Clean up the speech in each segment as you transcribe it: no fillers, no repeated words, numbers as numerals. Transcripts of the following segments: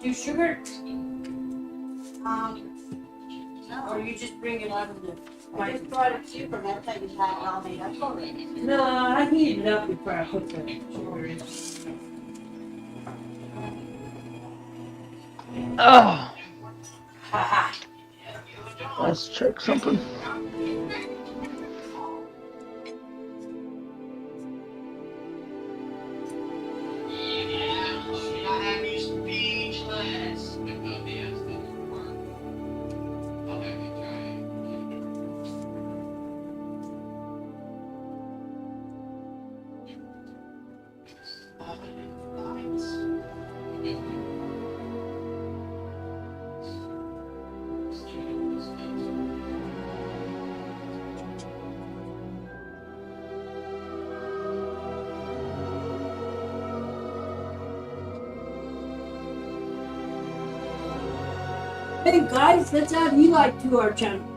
do sugar? No. Or you just bring it out of the... I just brought it to you from that thing you had all made up already. No, I heat it up before I put the sugar in. Oh, Haha. let's check something. Hey guys, let's add Eli to our channel.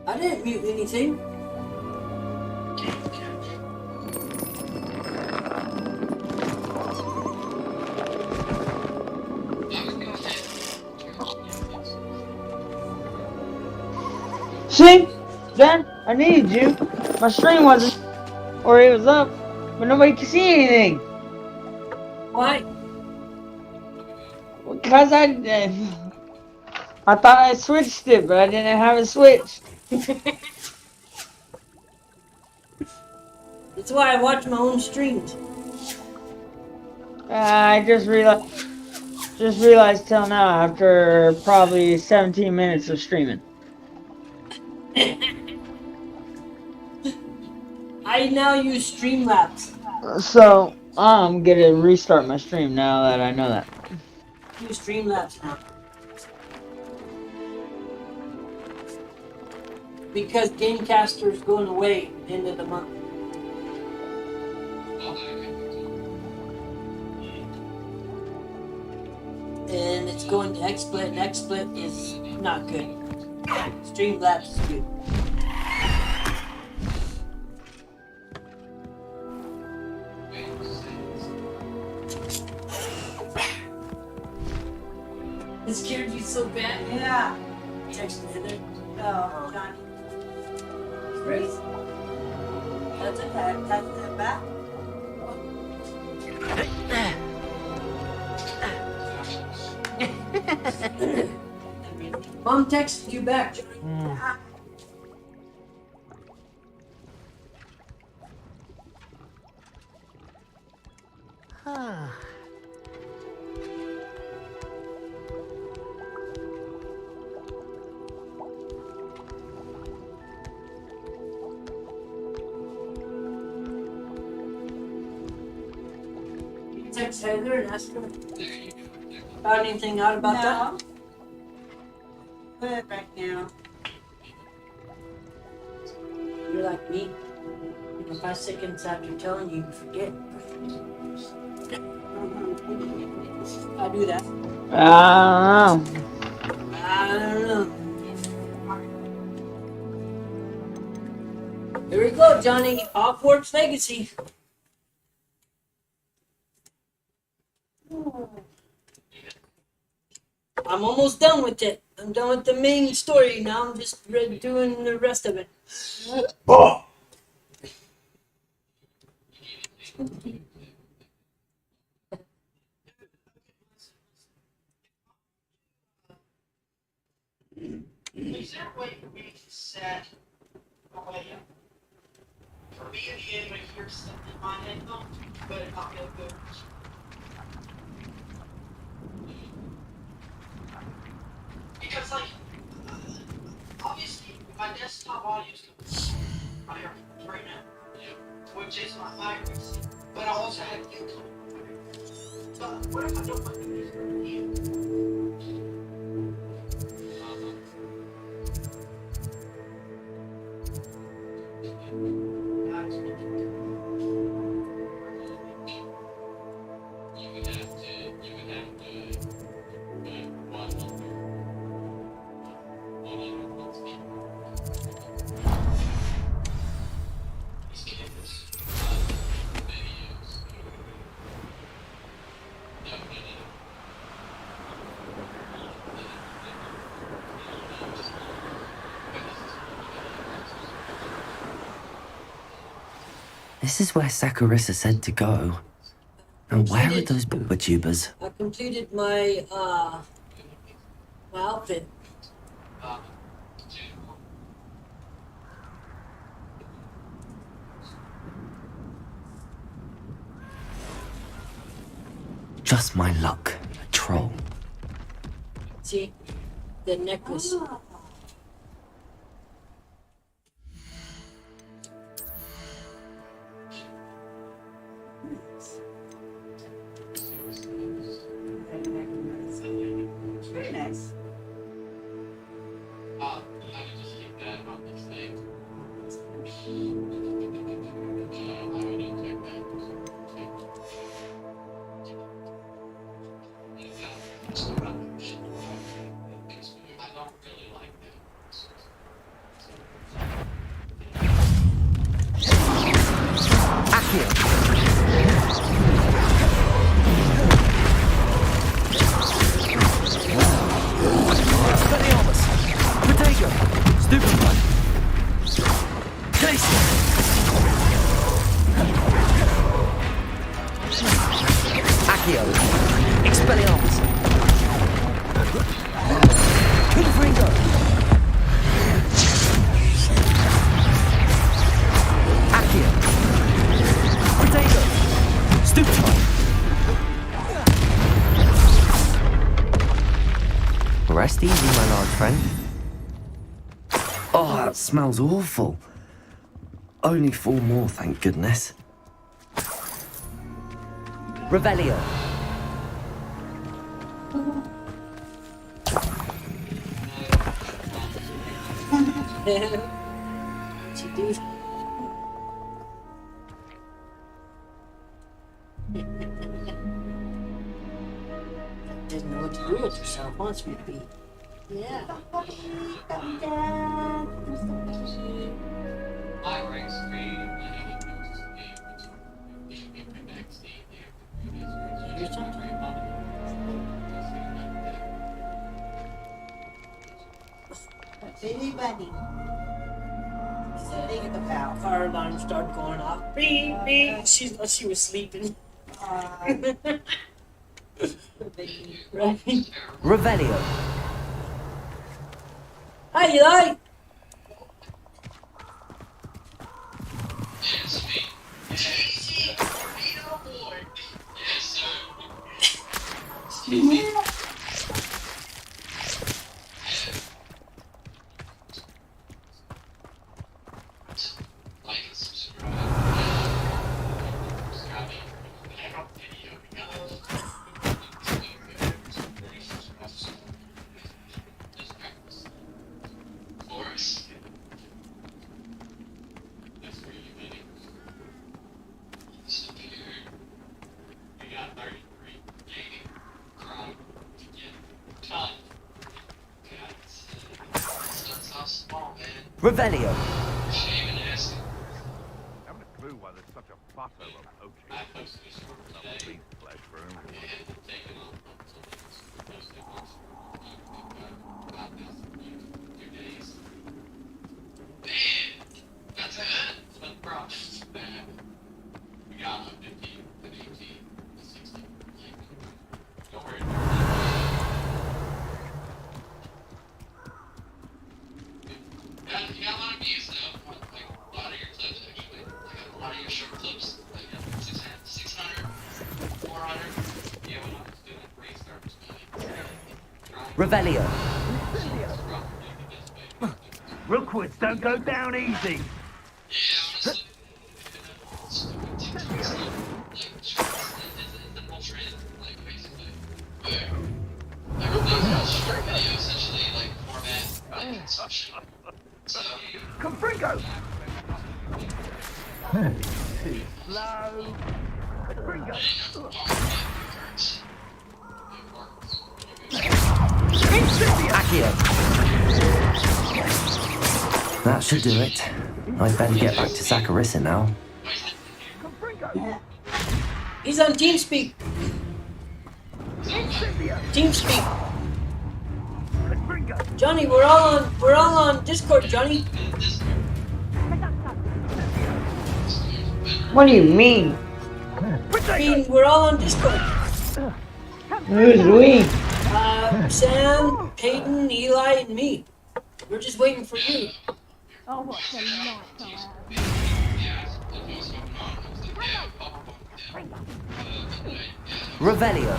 I didn't mute anything. See? Ben, I needed you. My stream wasn't, or it was up, but nobody could see anything. Why? Because I thought I switched it, but I didn't have it switched. That's why I watch my own streams. I just realized till now after probably 17 minutes of streaming. I now use Streamlabs. So I'm gonna restart my stream now that I know that. Use Streamlabs now. Because Gamecaster is going away end of the month. And it's going to XSplit, and XSplit is not good. Streamlabs is good. It scared you so bad. Yeah. Text Heather. No, Johnny. Grace. That's okay. That's the back. Mom texted you back. Text Heather and ask her. Found anything out about that? No. Put it back now. You're like me. In 5 seconds after telling you, you forget. I do that. I don't know. I don't know. Here we go, Johnny. Hogwarts Legacy. I'm almost done with it. I'm done with the main story. Now I'm just doing the rest of it. Oh. there a way for me to set away for me to be able to hear stuff in my headphones, but it not feel good? Because, like, obviously, my desktop audio is coming right now, which is my iris, but I also have you coming. But what if I don't want to use it? This is where Saccharissa said to go. And where are those booba tubers? I completed my my outfit. Just my luck. A troll. See, the necklace. Very nice. Rest easy, my large friend. Oh, that smells awful. Only 4 more, thank goodness. Revelio. She do. Didn't know what to do with herself, huh, sweet pea? Yeah. Hear something? Baby bunny. Sitting in the fountain. Car alarm started going off. Beep, beep. She thought she was sleeping. Right? Revelio. Hi, Eli. Revelio. Haven't a clue why there's such a fuss over poaching. Some beast flesh for whom. Revelio. Rookwoods don't go down easy. Confringo! Too slow. Confringo! Accio. That should do it. I'd better get back to Saccharissa now. He's on TeamSpeak. TeamSpeak. Johnny, we're all on Discord, Johnny. What do you mean? I mean, we're all on Discord. Who's we? Sam, Peyton, Eli, and me. We're just waiting for you. Oh, what a night Revelio.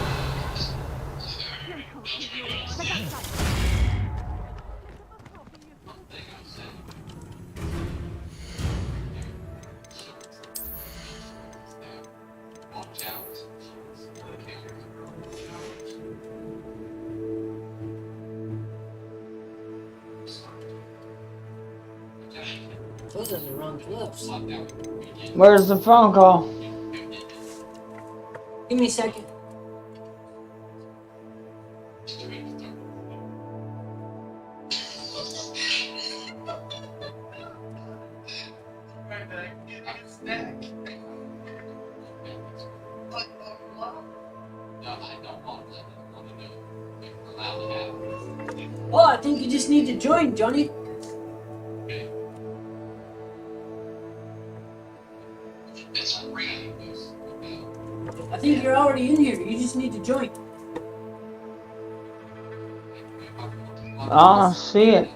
Those are the wrong gloves. Where's the phone call? Give me a second. Oh, I think you just need to join, Johnny. I think you're already in here. You just need to join. Oh, I see it.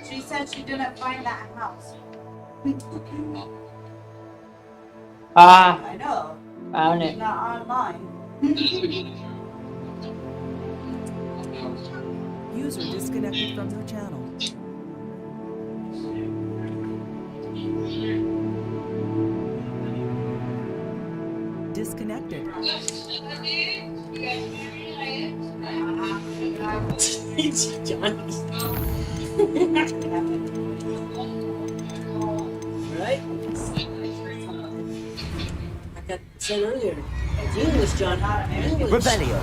She said she didn't find that house. Ah, I know. found It's it. not online. User disconnected from your channel. Disconnected. It's Johnny. Right? Like I said earlier, it's English, Johnny. English. Revelio.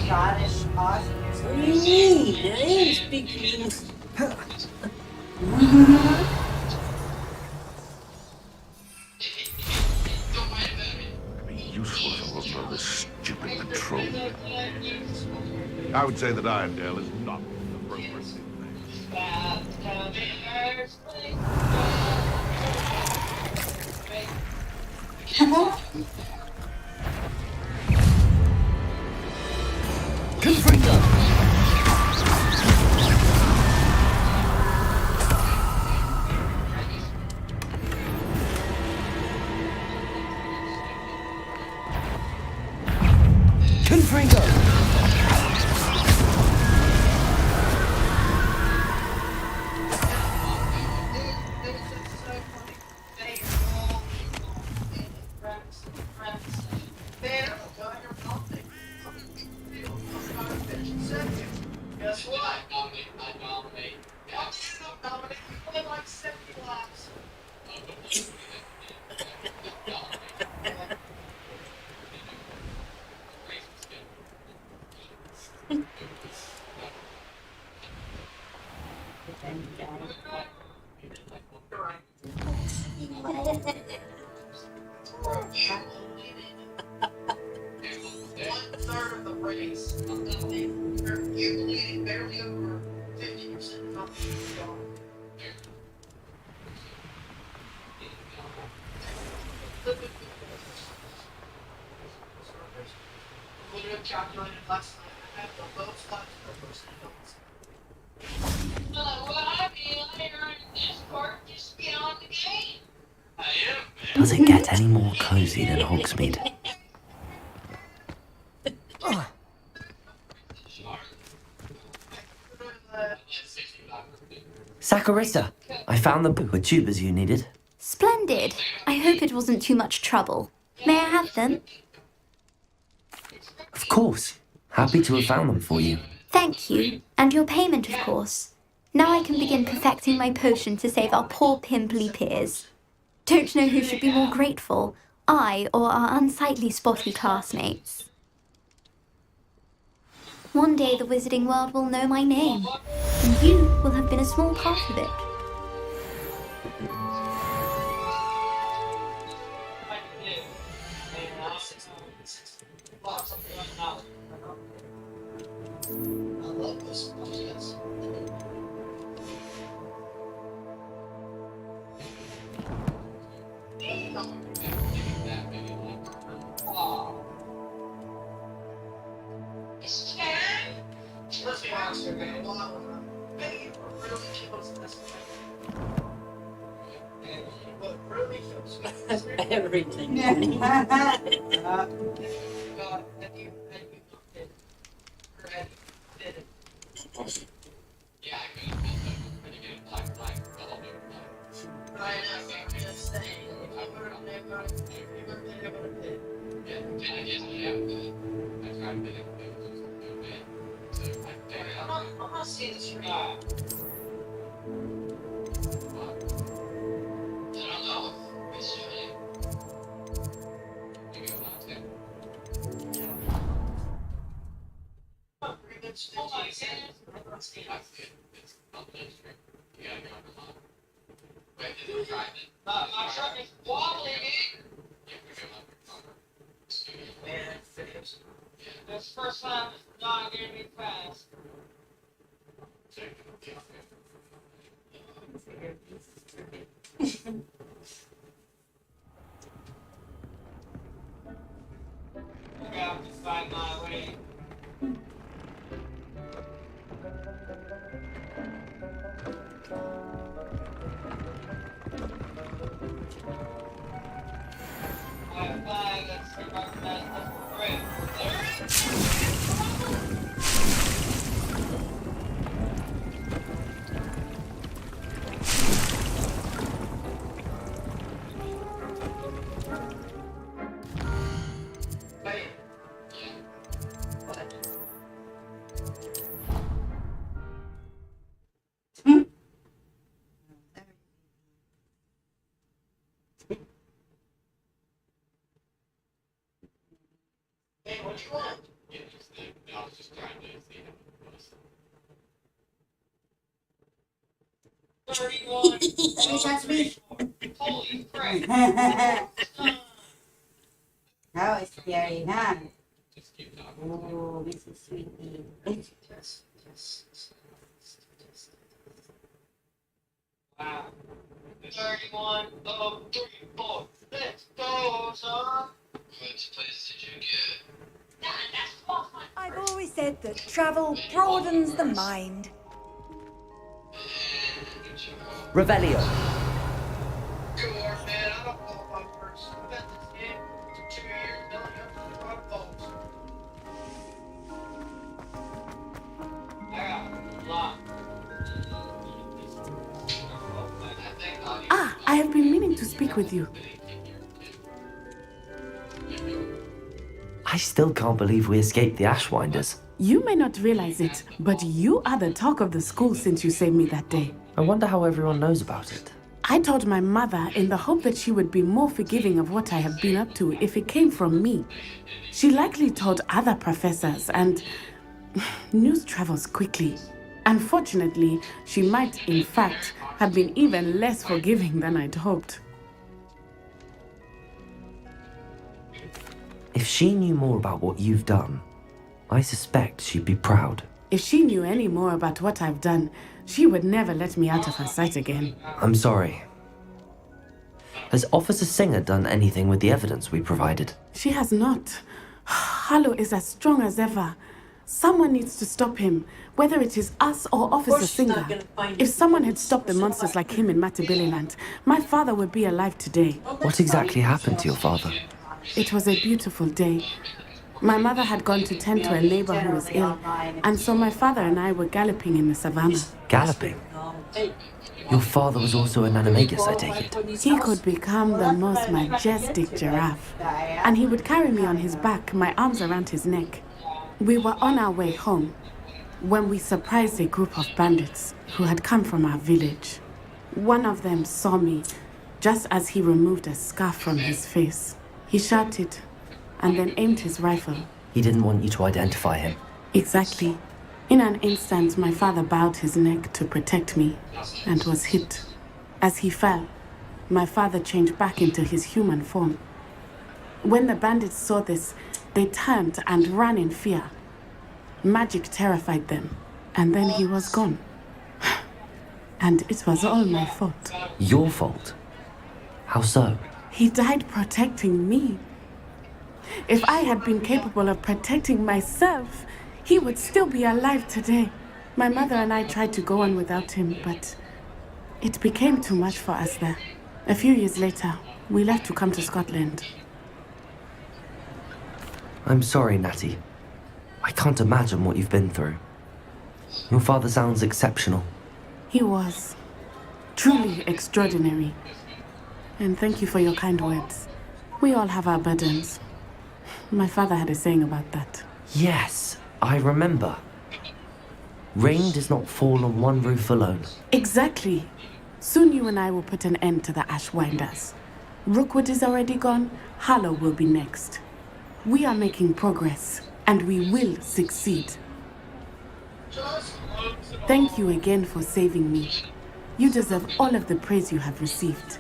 Scottish, Aussie. What do you mean? I am speaking English. Be useful if it wasn't all this stupid patrol. I would say that Irondale is not the appropriate thing. Confringo. Confringo. Guess what? I nominate. Yeah. You don't nominate. You play like 70 laps. One-third of the race. You leading barely over 50% of the gone. Would have calculated last night. I had the lowest laps per person in the Does it get any more cozy than Hogsmeade? Saccharissa, I found the book with tubers you needed. Splendid. I hope it wasn't too much trouble. May I have them? Of course. Happy to have found them for you. Thank you. And your payment, of course. Now I can begin perfecting my potion to save our poor pimply peers. Don't know who should be more grateful, I or our unsightly spotty classmates. One day the wizarding world will know my name, and you will have been a small part of it. Let's be honest here, man. They really kills this. And what really kills me Everything. God, have you not been? Or have you been? Yeah, I could have been getting like the whole new I know, I'm just saying. If you would have been able to yeah, I guess I have been. I've tried to be able to do it. So I'm not seeing this for now. I don't know if it's really. You go on too. Pretty good strategy. That's good. It's not that true. You gotta go on the line. Wait, is it driving? My truck is wobbling. Yeah, we go on. Man, videos. Yeah. This first time is not gonna be fast. I have to find my way. Let's see if I can match this. Hey, what do you want? Yeah, I was just trying to see how it was. 31. Any chance me? Holy crap. That was scary, huh? Just keep talking. Oh, Mrs. Sweetie. Yes. Wow. 31 of 3, 4. Let's go, son. Which place did you get? I've always said that travel broadens the mind. Revelio. Good Lord, man, I don't know if I've heard some of this game for 2 years, building up to 5 volts. I got a lot. Ah, I have been meaning to speak with you. I still can't believe we escaped the Ashwinders. You may not realize it, but you are the talk of the school since you saved me that day. I wonder how everyone knows about it. I told my mother in the hope that she would be more forgiving of what I have been up to if it came from me. She likely told other professors, and news travels quickly. Unfortunately, she might, in fact, have been even less forgiving than I'd hoped. If she knew more about what you've done, I suspect she'd be proud. If she knew any more about what I've done, she would never let me out of her sight again. I'm sorry. Has Officer Singer done anything with the evidence we provided? She has not. Harlow is as strong as ever. Someone needs to stop him, whether it is us or Officer Singer. If someone had stopped the monsters like him in Matabeleland, my father would be alive today. What exactly happened to your father? It was a beautiful day. My mother had gone to tend to a neighbor who was ill, and so my father and I were galloping in the savannah. Galloping? Your father was also an animagus, I take it. He could become the most majestic giraffe, and he would carry me on his back, my arms around his neck. We were on our way home when we surprised a group of bandits who had come from our village. One of them saw me just as he removed a scarf from his face. He shouted and then aimed his rifle. He didn't want you to identify him. Exactly. In an instant, my father bowed his neck to protect me and was hit. As he fell, my father changed back into his human form. When the bandits saw this, they turned and ran in fear. Magic terrified them, and then he was gone. And it was all my fault. Your fault? How so? He died protecting me. If I had been capable of protecting myself, he would still be alive today. My mother and I tried to go on without him, but it became too much for us there. A few years later, we left to come to Scotland. I'm sorry, Natty. I can't imagine what you've been through. Your father sounds exceptional. He was truly extraordinary. And thank you for your kind words. We all have our burdens. My father had a saying about that. Yes, I remember. Rain does not fall on one roof alone. Exactly. Soon you and I will put an end to the Ashwinders. Rookwood is already gone. Harlow will be next. We are making progress, and we will succeed. Thank you again for saving me. You deserve all of the praise you have received.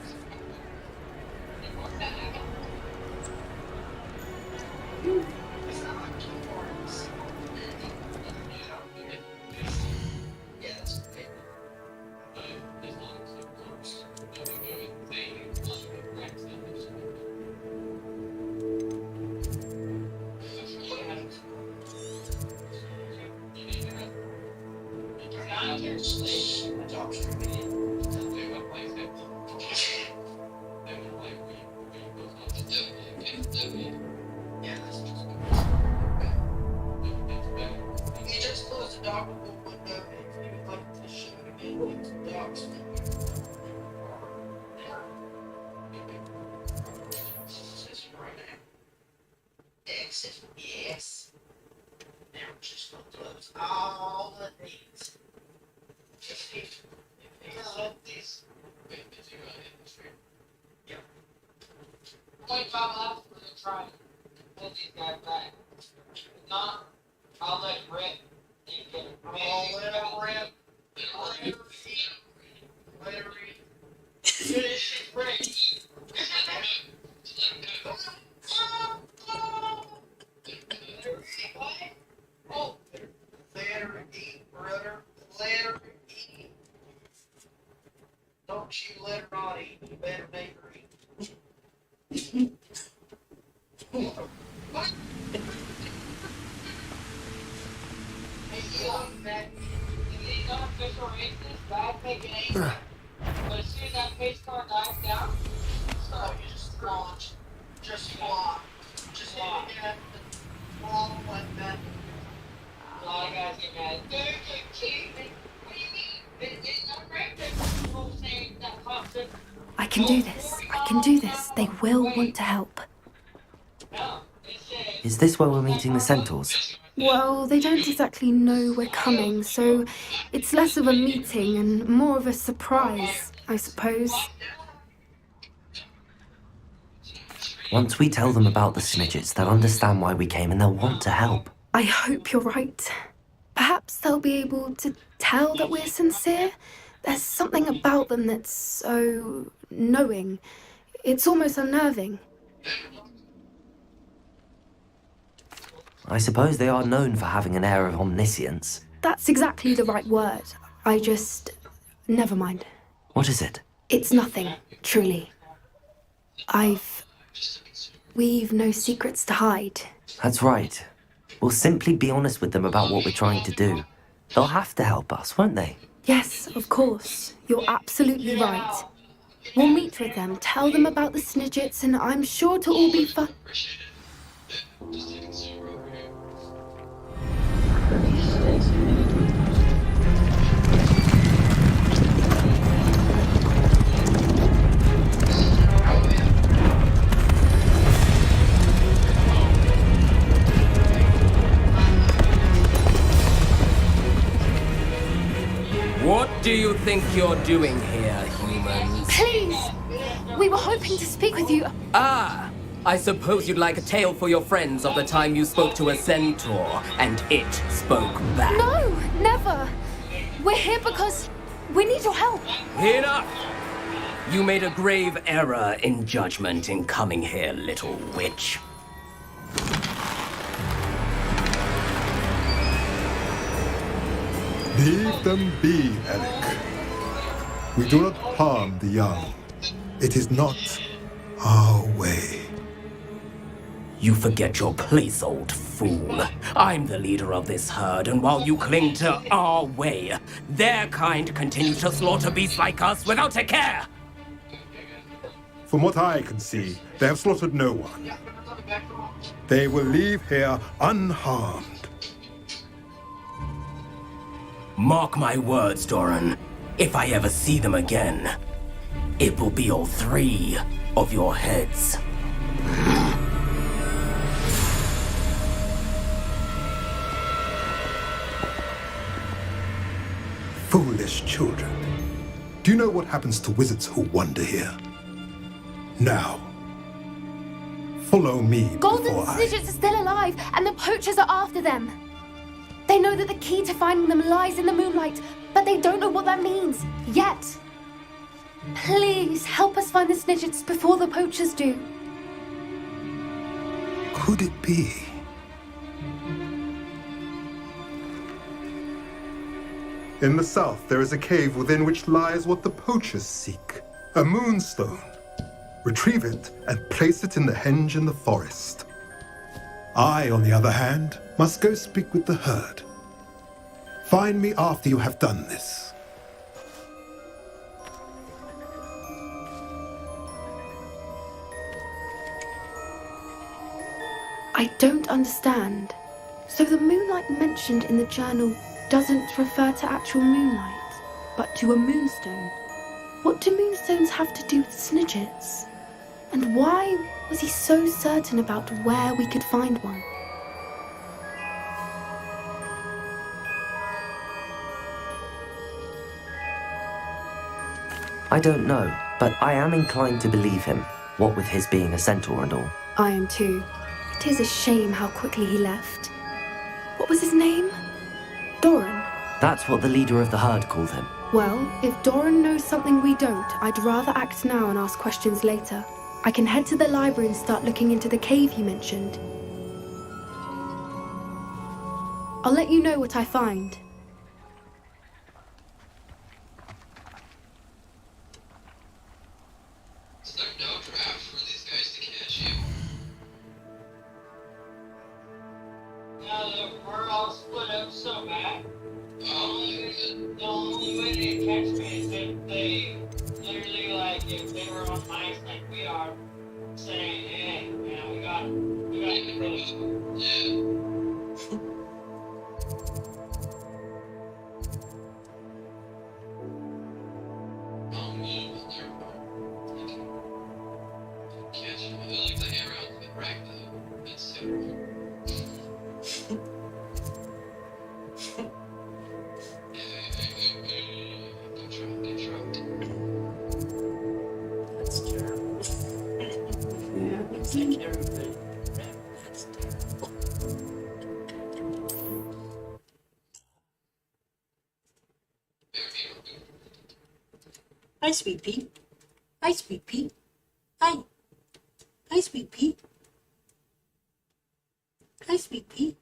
Yes. Now we're just gonna close all of these. Yep. 25 laps for the try. Pull these guys back. If not, I'll let it rip. You can let it rip. Let it eat. Let it eat. Finish it, break. Oh, let her eat, brother. Let her eat. Don't you let her not eat. You better make her eat. What? Hey, Matt. These unofficial races, bad making eight. But as soon as that pace car dies down, so you just launch. Just flop. Just flop. Flop like that. A lot of guys get mad. Dude, you cheating. What do you mean? It's not right. People saying that pops it. I can do this. I can do this. They will want to help. No. Is this where we're meeting the centaurs? Well, they don't exactly know we're coming, so it's less of a meeting and more of a surprise, I suppose. Once we tell them about the Snidgets, they'll understand why we came and they'll want to help. I hope you're right. Perhaps they'll be able to tell that we're sincere. There's something about them that's so knowing. It's almost unnerving. I suppose they are known for having an air of omniscience. That's exactly the right word. Never mind. What is it? It's nothing, truly. We've no secrets to hide. That's right. We'll simply be honest with them about what we're trying to do. They'll have to help us, won't they? Yes, of course. You're absolutely right. We'll meet with them, tell them about the Snidgets, and I'm sure it'll all be fun. Just taking super over here. What do you think you're doing here, humans? Please! We were hoping to speak with you. Ah! I suppose you'd like a tale for your friends of the time you spoke to a centaur, and it spoke back. No, never. We're here because we need your help. Enough! You made a grave error in judgment in coming here, little witch. Leave them be, Alec. We do not harm the young. It is not our way. You forget your place, old fool. I'm the leader of this herd, and while you cling to our way, their kind continue to slaughter beasts like us without a care! From what I can see, they have slaughtered no one. They will leave here unharmed. Mark my words, Doran. If I ever see them again, it will be all 3 of your heads. Foolish children. Do you know what happens to wizards who wander here? Now, follow me Golden before I... Snidgets are still alive, and the poachers are after them. They know that the key to finding them lies in the moonlight, but they don't know what that means, yet. Please, help us find the Snidgets before the poachers do. Could it be? In the south, there is a cave within which lies what the poachers seek. A moonstone. Retrieve it and place it in the henge in the forest. I, on the other hand, must go speak with the herd. Find me after you have done this. I don't understand. So the moonlight mentioned in the journal doesn't refer to actual moonlight, but to a moonstone. What do moonstones have to do with Snidgets? And why was he so certain about where we could find one? I don't know, but I am inclined to believe him, what with his being a centaur and all. I am too. It is a shame how quickly he left. What was his name? Doran. That's what the leader of the herd called him. Well, if Doran knows something we don't, I'd rather act now and ask questions later. I can head to the library and start looking into the cave he mentioned. I'll let you know what I find. Is there no draft for these guys to catch you? Now that we're all split up so bad, Oh, good. the only way they catch me is if they literally, like, if they were on mice like we are, saying, hey, man, we got this. Yeah. Oh, me, well, they're catch you. I like the hair around the rack, though. That's super. Don't drop. That's terrible. Yeah, it's like everybody. That's terrible. Hi, Sweet Pea. Hi, Sweet Pea. Hi. Hi, Sweet Pea. Hi, Sweet Pea.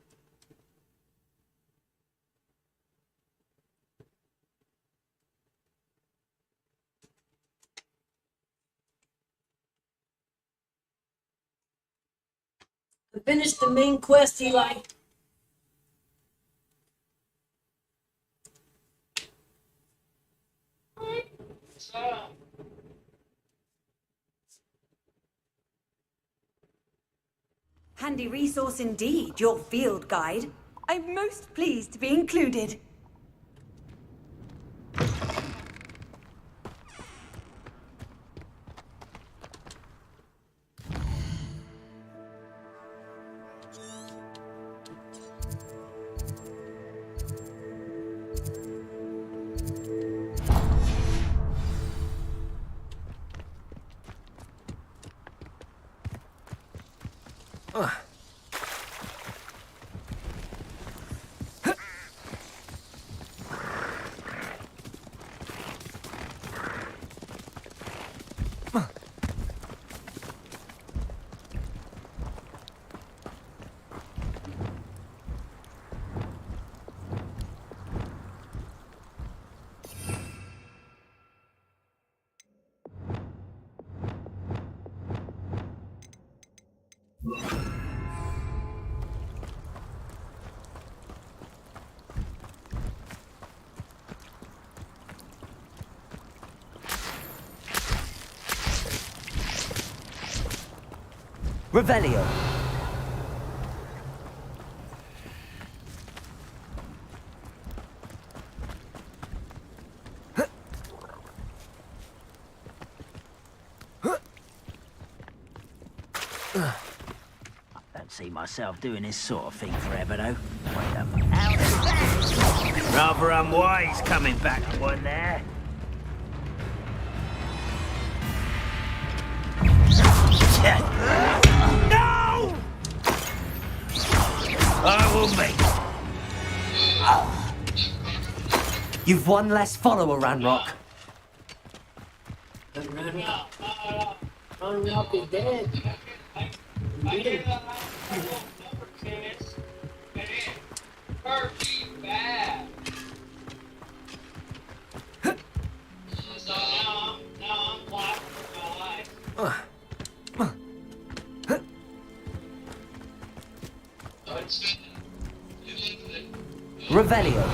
I finished the main quest, Eli. handy resource indeed, your field guide. I'm most pleased to be included. Revelio. Don't see myself doing this sort of thing forever, though. Wait a minute. How's that? Rather unwise coming back to one there. No! I will make. You've one less follower, Ranrock. Ranrock is dead. I hear that I will never tennis, and it hurt me bad. So now I'm laughing for my life. Revelio.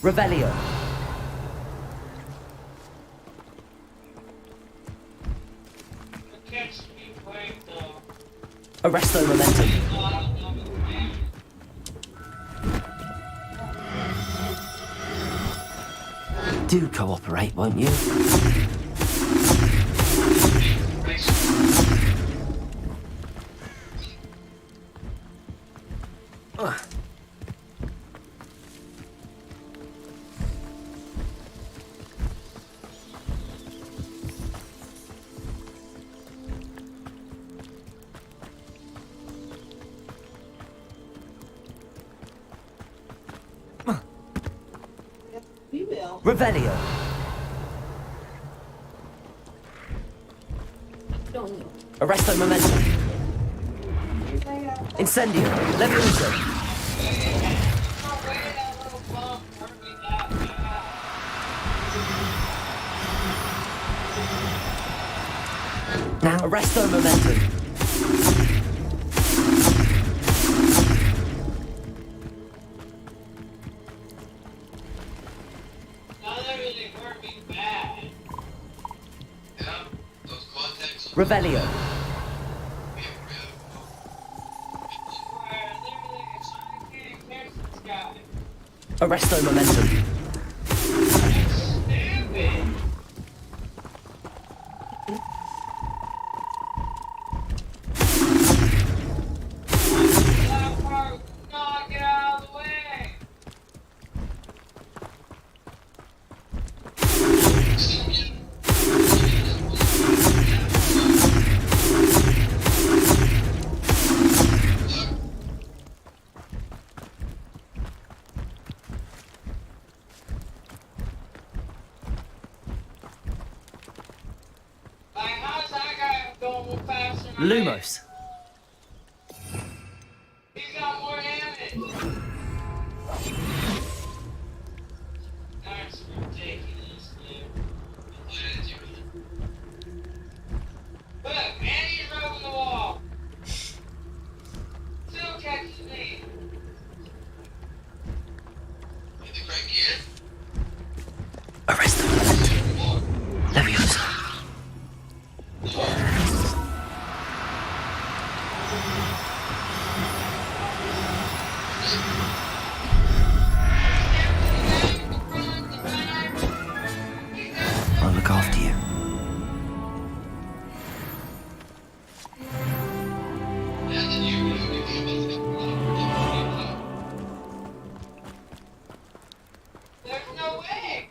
Revelio. Arresto momentum. Do cooperate, won't you? Revelio. Arresto momentum. Incendio. Levioso. Now arresto momentum. Revelio. Arresto momentum. Lumos. He's got more damage. That's ridiculous, dude. Look, and he's rubbing the wall. Still catches me. Arrest them. Leviosa. I'll look after you. There's no way.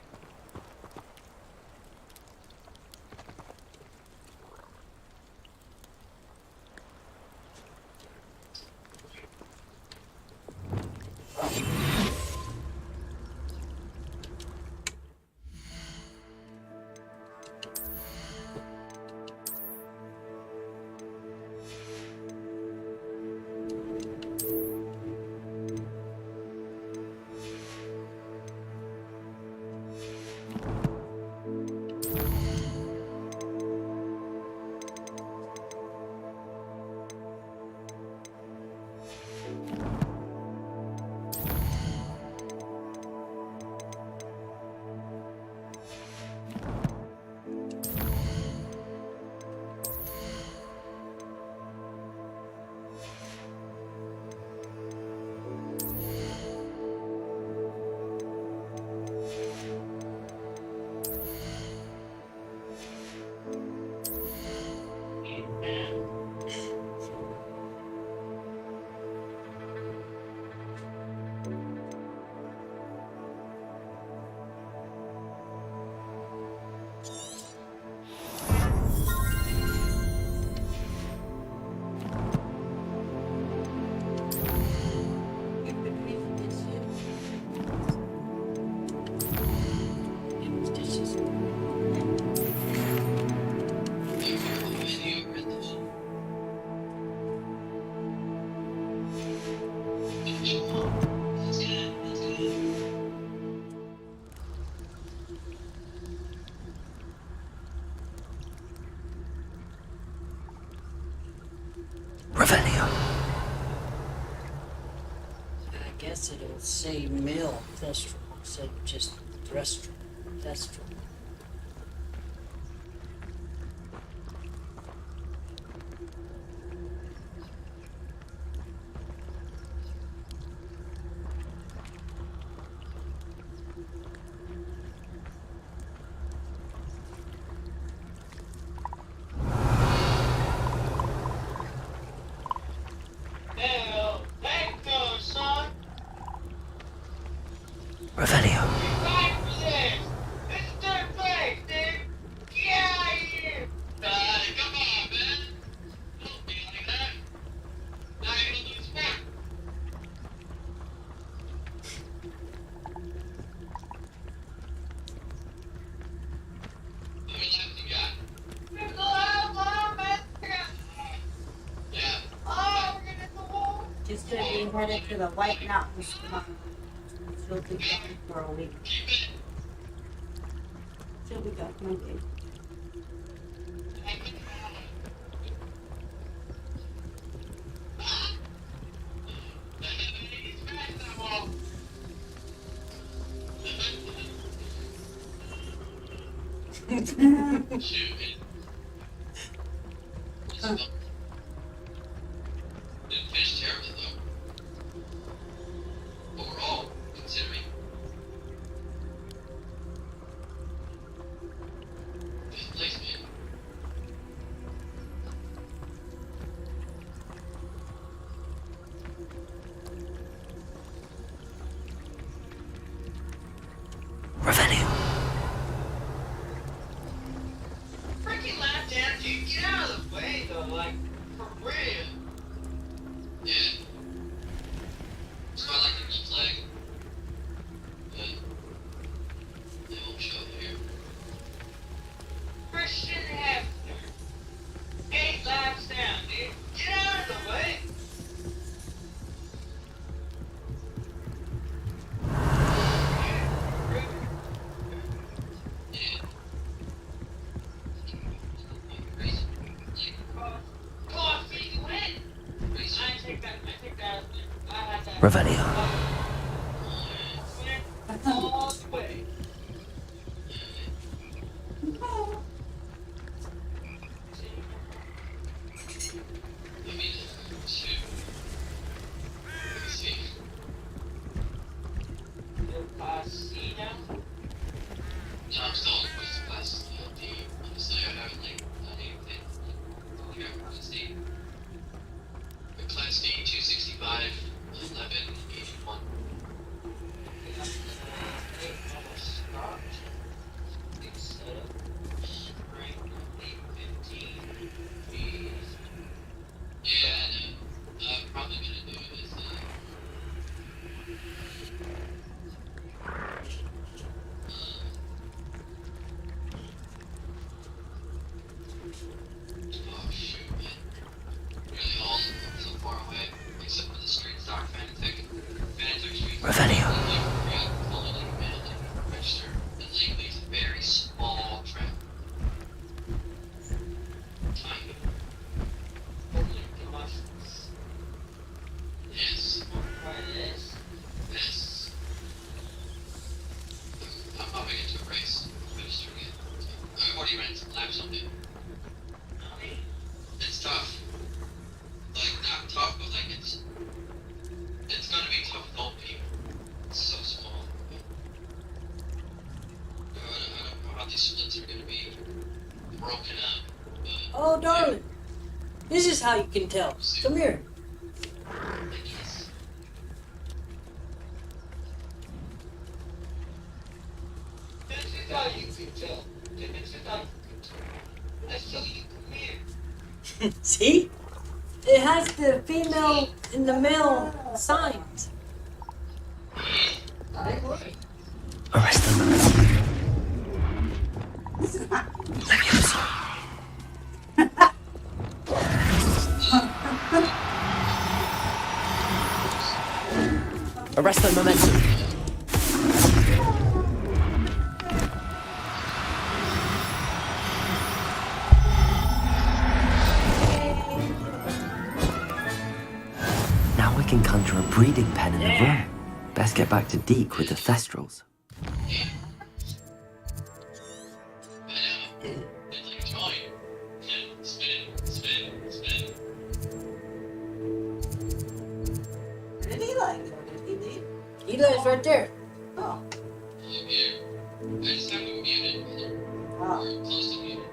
Revelio. I guess it'll say mill thestral instead of just thestral. Thestral. Hell, thank you, son. Revelio. Be back for this. This is third place, dude. Get out of here. Come on, man. Don't be like that. Now you're gonna lose back. How many laps you got? We're the last lap, man. Yeah. Oh, we're gonna hit the wall. Just gonna be headed to the White Mountains tomorrow. She'll be gone for a week. She'll be gone Monday. It finished terribly though. Overall, considering. Fifth place, man. Revelio. Freaking lap dance, dude. Get out of the way, though. Like, for real. Yeah. So I like the knee flag. But they won't show up here. Christian Hefner. 8 laps down, dude. Get out of the way. Coffee, you win. I take that. I had that. Revelio. Win all the way. Yeah, No, I'm still on the quest class D. Honestly, I haven't like done anything. Yeah, class D. But class D 265 1181. Yeah, I know. I'm probably gonna do this. Oh shoot, man. Really all so far away, except for the street stock Fanatic Street. Revelio. Only like manually register. And legally it's a very small track. Tiny. Yes. Yes. I'm hopping into a race. Registering it. I've already ran some laps on it. It's tough. Like, not tough, but like it's gonna be tough with old people. It's so small. I don't know how these splits are gonna be broken up. But, Oh, darling. This is how you can tell. Come here. This is how you can tell. This is how you can tell. Let's show you. Come here. See? It has the female and the male signs. Arrest them. Arrest the momentum. Now we can conjure a breeding pen in the room. Best get back to Deke with the Thestrals. Eli's right there. Oh. I just have to mute it. Or close to mute.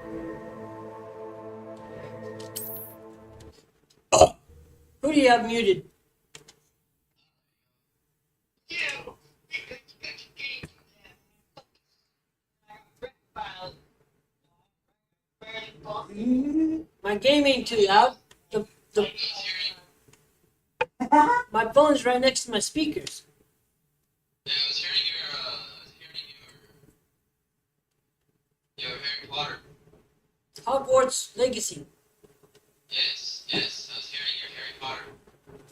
Who do you have muted? My game ain't too loud. My phone's right next to my speakers. Yeah, I was hearing your Harry Potter. Hogwarts Legacy. Yes, I was hearing your Harry Potter.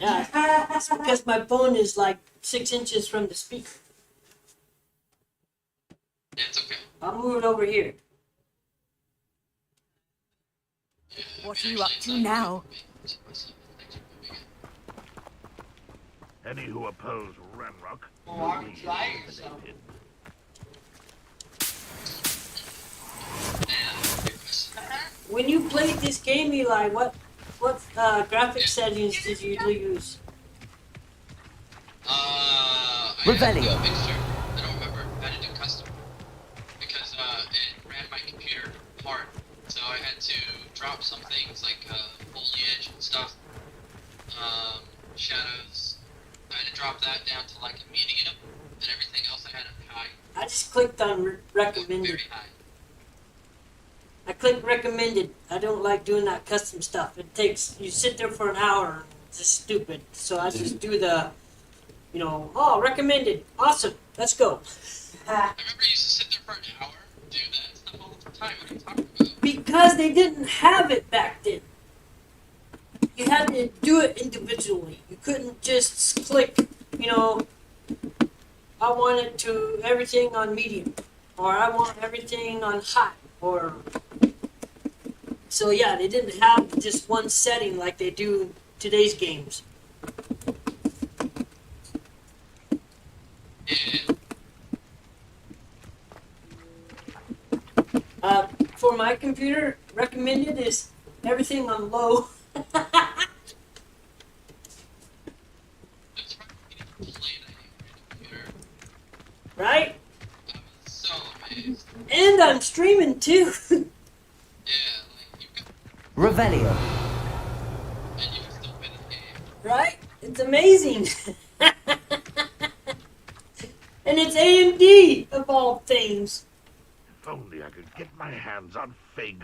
Yeah, it's because my phone is like 6 inches from the speaker. Yeah, it's okay. I'll move it over here. What are you up to now? Any who oppose Ranrock Oh, will I'm be trying eliminated. When you played this game, Eli, what graphic settings did you use? I Revelio. had to do a mixture. I don't remember. I had to do custom. Because it ran my computer hard. So I had to drop some things like foliage and stuff. Shadows. I had to drop that down to like a medium. And everything else I had on high. I just clicked on recommended. Very high. I clicked recommended. I don't like doing that custom stuff. It takes, you sit there for an hour. It's just stupid. So I just do the, oh, recommended. Awesome. Let's go. I remember you used to sit there for an hour, do that stuff all the time. What are you talking about? Because they didn't have it back then. You had to do it individually. You couldn't just click, I want it to everything on medium. Or I want everything on high. Or so yeah, they didn't have just one setting like they do today's games. For my computer, recommended is everything on low. Right? I'm so amazed. and I'm streaming too. Revelio. Right? It's amazing. And it's AMD of all things. If only I could get my hands on Fig.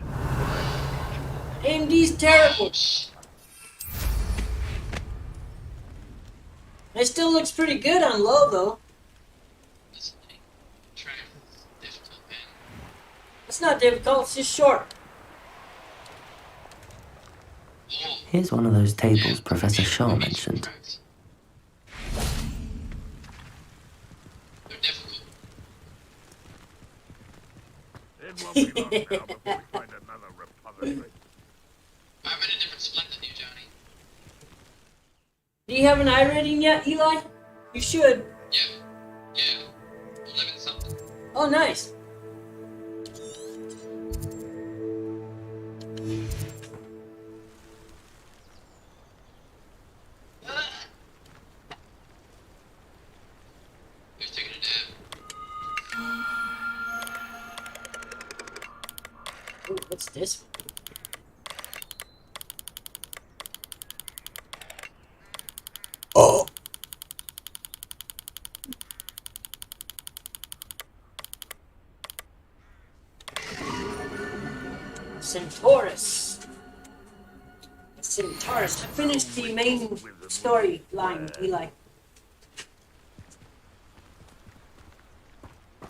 AMD's terrible. It still looks pretty good on low though. It's not difficult, it's just short. Here's one of those tables Professor Shaw mentioned. It won't be long now before we find another repository. I'm in a different split than you, Johnny. Do you have an I rating yet, Eli? You should. Yeah. 11 something. Oh, nice. Who's taking a nap? Ooh, what's this? Oh. Centaurus. Centaurus. I finished the main storyline, Eli.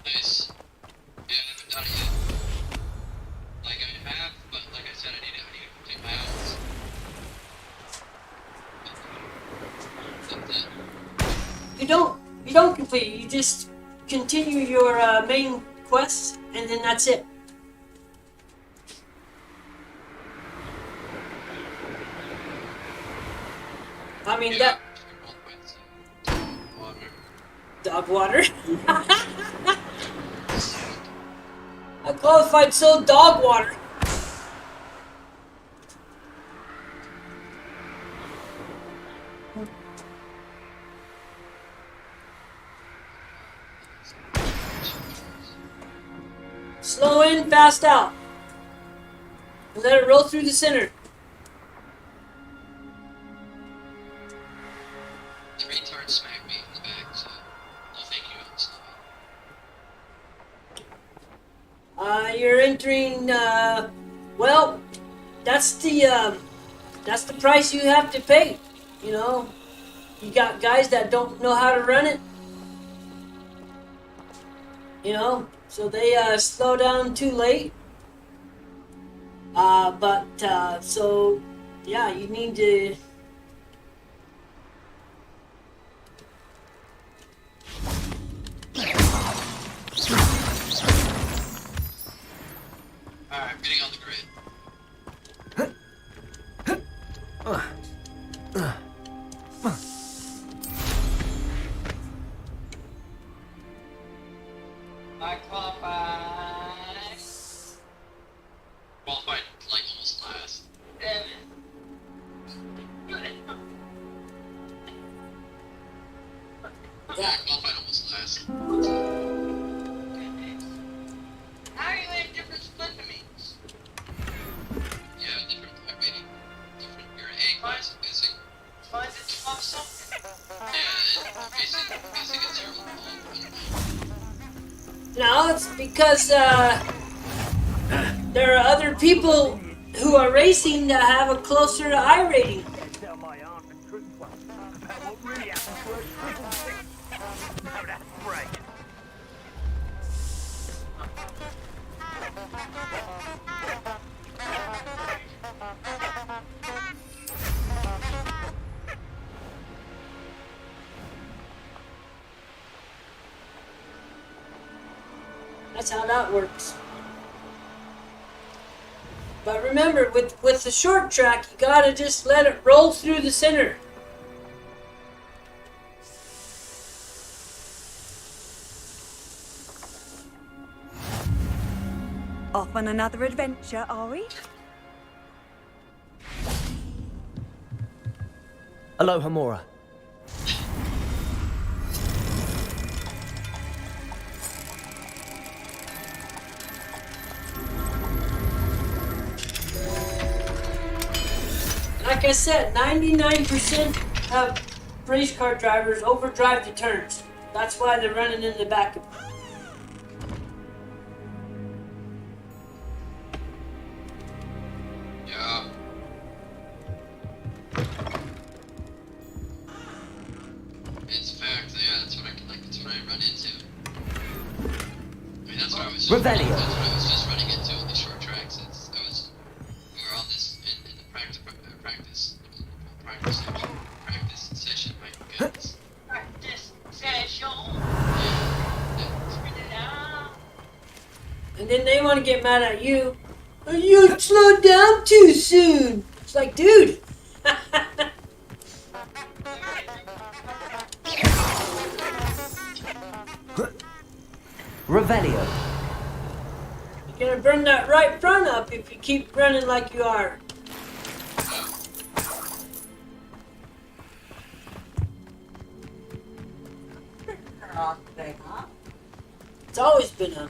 Nice. Yeah, I haven't done it yet. Like I have, but like I said, I need to complete my owls. That's it. You don't complete it. You just continue your main quest, and then that's it. I mean that. Dog water. I qualified sold dog water. Slow in, fast out. And let it roll through the center. The retard smacked me in the back, so no thank you, I'm slow. You're entering, well, that's the price you have to pay, you know. You got guys that don't know how to run it, you know, so they, slow down too late. So, yeah, you need to... Alright, I'm getting on the grid. I qualified. Qualified like almost last. Damn it. Yeah, qualified almost last. How are you in different split to me? Yeah, different rating. Different. You're an A class, I'm guessing. Why is it awesome? Yeah, basic is zero. No, it's because there are other people who are racing that have a closer I rating. Tell my aunt the truth about what really happened to her triple six. Now that's right. That's how that works. But remember, with the short track, you gotta just let it roll through the center. Off on another adventure, are we? Aloha, Mora. like I said, 99% of race car drivers overdrive the turns. That's why they're running in the back of. Yeah. It's fact. Yeah, that's what I run into. I mean, that's what I was. Revelio. That's what I was just running into on the short tracks. We were on this in the practice session. My goodness. Practice session. And then they want to get mad at you. Oh, you slowed down too soon. It's like, dude. Revelio. You're gonna burn that right front up if you keep running like you are. It's always been a.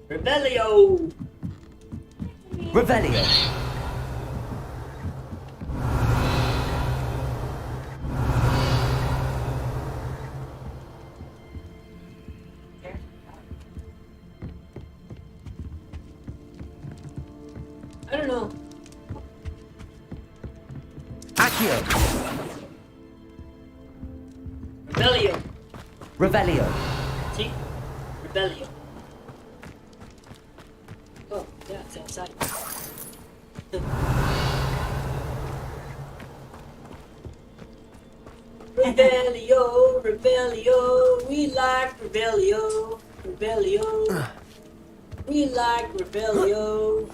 Rebellio! Revelio. I don't know. Accio. Rebellio. Revelio. See? Rebellio. Oh, yeah, it's outside. Rebellio, Rebellio, we like Rebellio, Rebellio, we like Rebellio.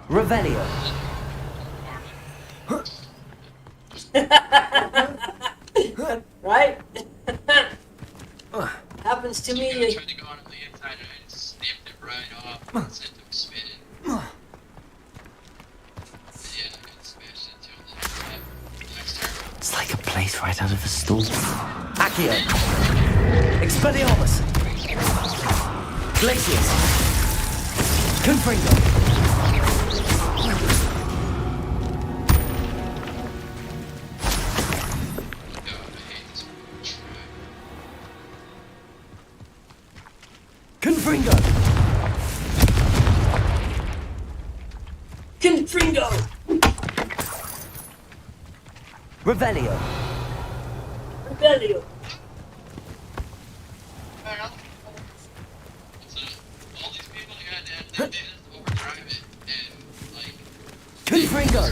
Revelio. Right? Happens to me. I tried to go on the inside and I just snipped it right off and sent him spinning. Yeah, I got smashed into him the next turn. It's like a place right out of a story. Accio. Expelliarmus. Glacius. Confringo. Confringo! Confringo! Revelio. Rebellio. All these people they just overdrive it and like Confringo!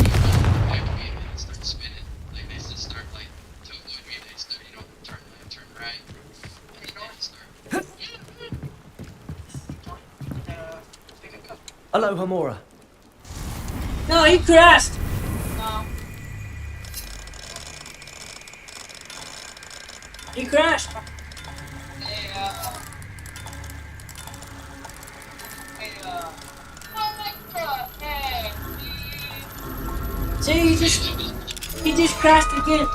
and start spinning. Like they just start like to avoid me, they start, turn left, turn right. And then they start Aloha Mora. No, he crashed! No. He crashed! See, he just crashed again.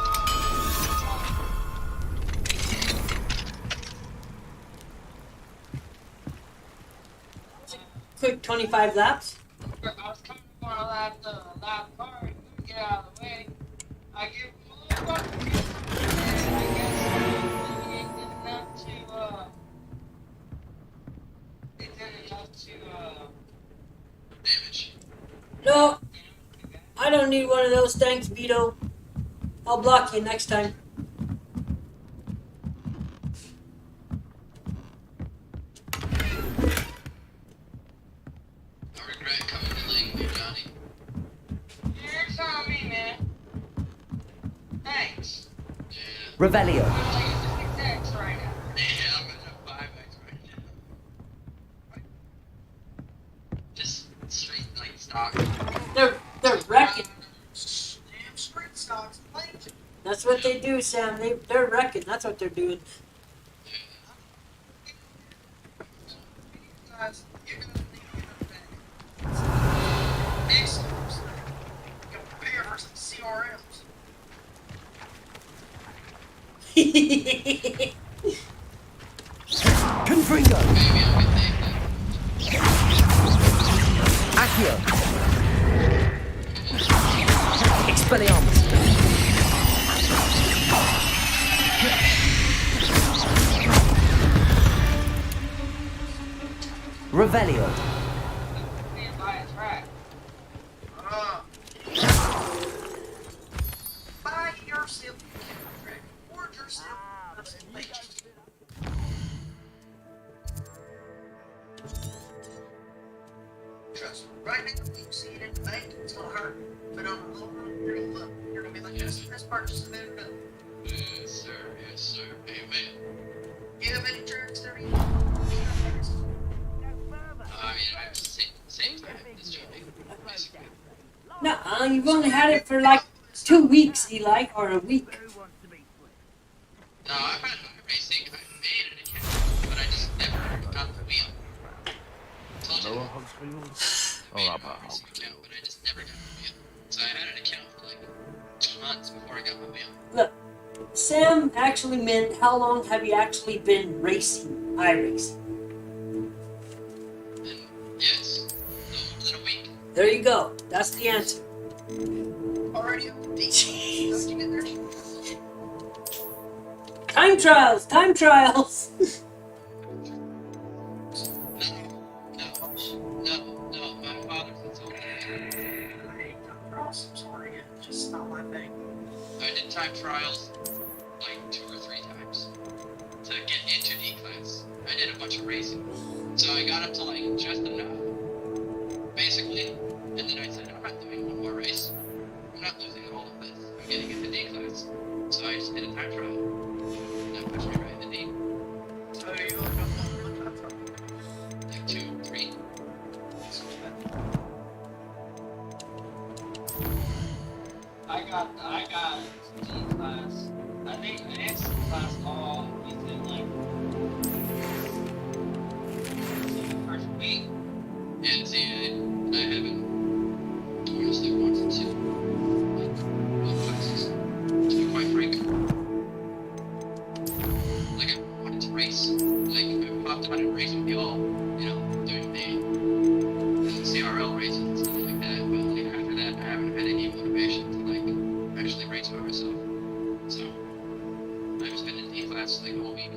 Quick 25 laps. I was coming for a lap car and couldn't get out of the way. I give him a little bucket. And I guess he did enough to damage. No, I don't need one of those. Thanks, Vito. I'll block you next time. I regret coming to late here, Johnny. You're telling me, man. Thanks. Revelio. I'm like a 6X right now. Yeah, I'm at a 5X right too, Sam. They're wrecking. That's what they're doing. Guys, you're gonna need to get them back. Exos. Compares to CRMs. Confringo! Accio! Expelliarmus! Revelio! Buy yourself a trick. Or yourself a leech. Trust me, right now you see it in the bank, it's gonna hurt. But on the long run, you're gonna look. You're gonna be like, yes, this purchase is better done. Yes, sir. Yes, sir. Amen. You have any tricks there? I mean, I have the same time this journey, basically. Nuh-uh, you've only had it for like 2 weeks, Eli, or a week. No, I've had racing. I made an account, but I just never got the wheel. Told you Lower that. Hogsfield I made or a upper racing Hogsfield? account, but I just never got the wheel. So I had an account for like 2 months before I got my wheel. Look, Sam actually meant how long have you actually been racing, iRacing? And yes, no more than a week. There you go. That's the answer. Already up to date. Don't you get there? Time trials! Time trials! No, my father told me. I hate to cross. I'm sorry, it's just not my thing. I did time trials like 2 or 3 times to get into D class. I did a bunch of racing. So I got up to like just enough, basically, and then I said, I'm not doing one more race. I'm not losing all of this. I'm getting into D class. So I just did a time trial. And that pushed me right into D. So you look up on the top. Like 2, 3. I got D class. I think the next class all within like the first week. Yeah, see, I haven't honestly wanted to like both classes. To be quite frank, like I wanted to race. Like I popped on and raced with y'all, you know, doing the CRL races and stuff like that. But like after that, I haven't had any motivation to like actually race by myself. So I've just been in D class like all week.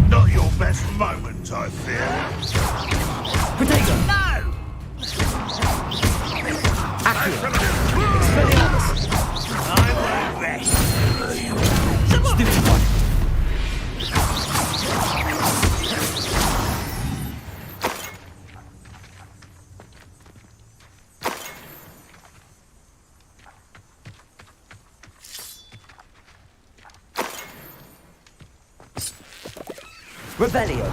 Not your best moment, I fear. Potato! No! Accio! Expelliarmus! I won't rest. Stupid one! Revelio!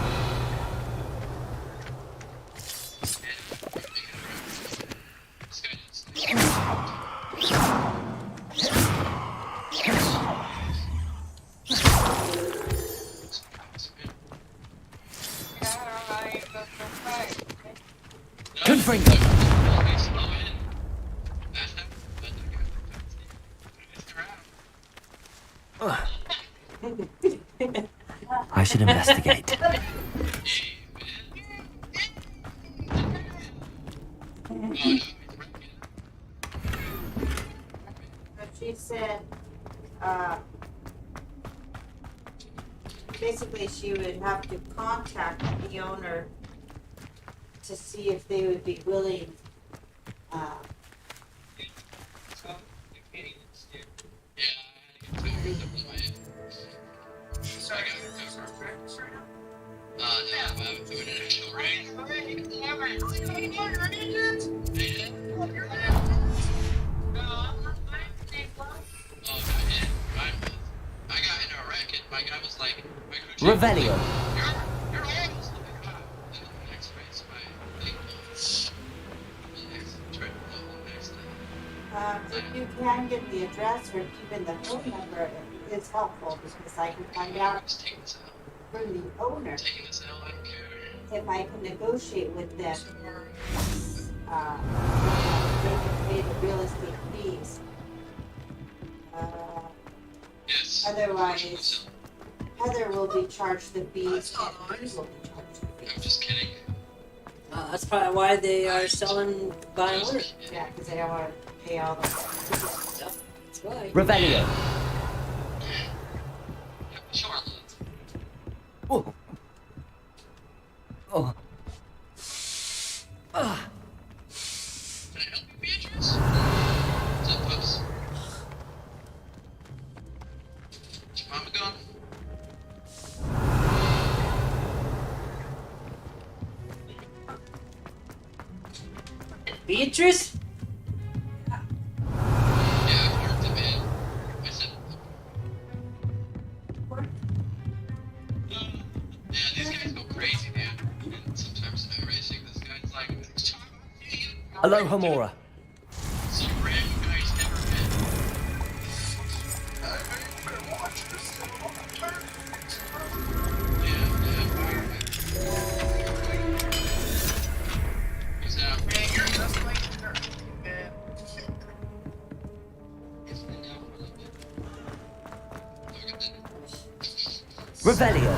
Confringo! I should investigate. She said, basically she would have to contact the owner to see if they would be willing, So No, I'm doing an actual raid. I got into a wreck and my guy was like, Revelio. You're almost the next race, my thing. If you can get the address or even the phone number, it is helpful because I can find out from the owner if I can negotiate with them. They can pay the real estate fees. Otherwise, Heather will be charged the fees and we will be charged the fees. I'm just kidding. That's probably why they are selling by owner. Yeah, because they don't want to pay all the That's why. Revelio. Oh. Oh. Can I help you, Beatrice? What's up, pups? Is your mama gone? Beatrice? Yeah, I worked it, man. I said. Yeah, these guys go crazy, dude. And sometimes in racing, this guy's like, Hello, Homora. some random guys never met. He's out. Revelio.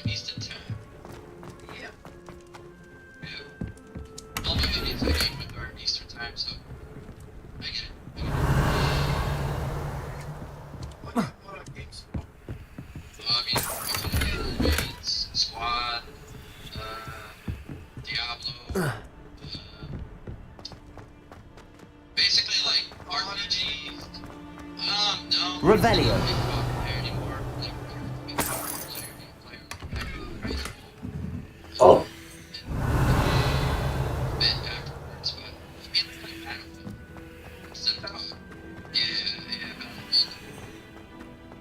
Eastern time. Yeah. All my videos I game with are Eastern time, so I get it. Raids, Squad, Diablo, basically like RPGs. No. Revelio. Oh.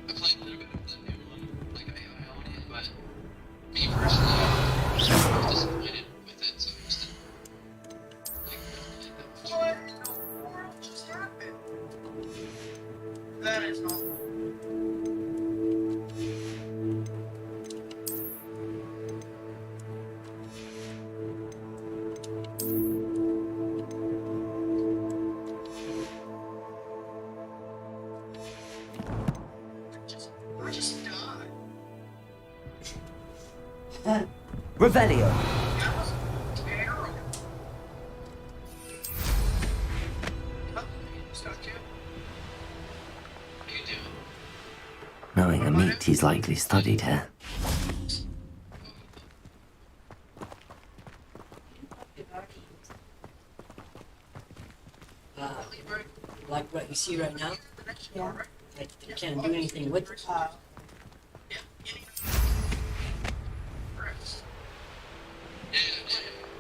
I played a little bit of the new one, like I own it, but me personally, I was disappointed with it, so I just didn't like What in the world just happened? That is not. I just died. Revelio. That was terrible. Oh, just got killed. What are you doing? Knowing a meat, he's likely studied here. Like what you see right now? Yeah. I can't do anything with it.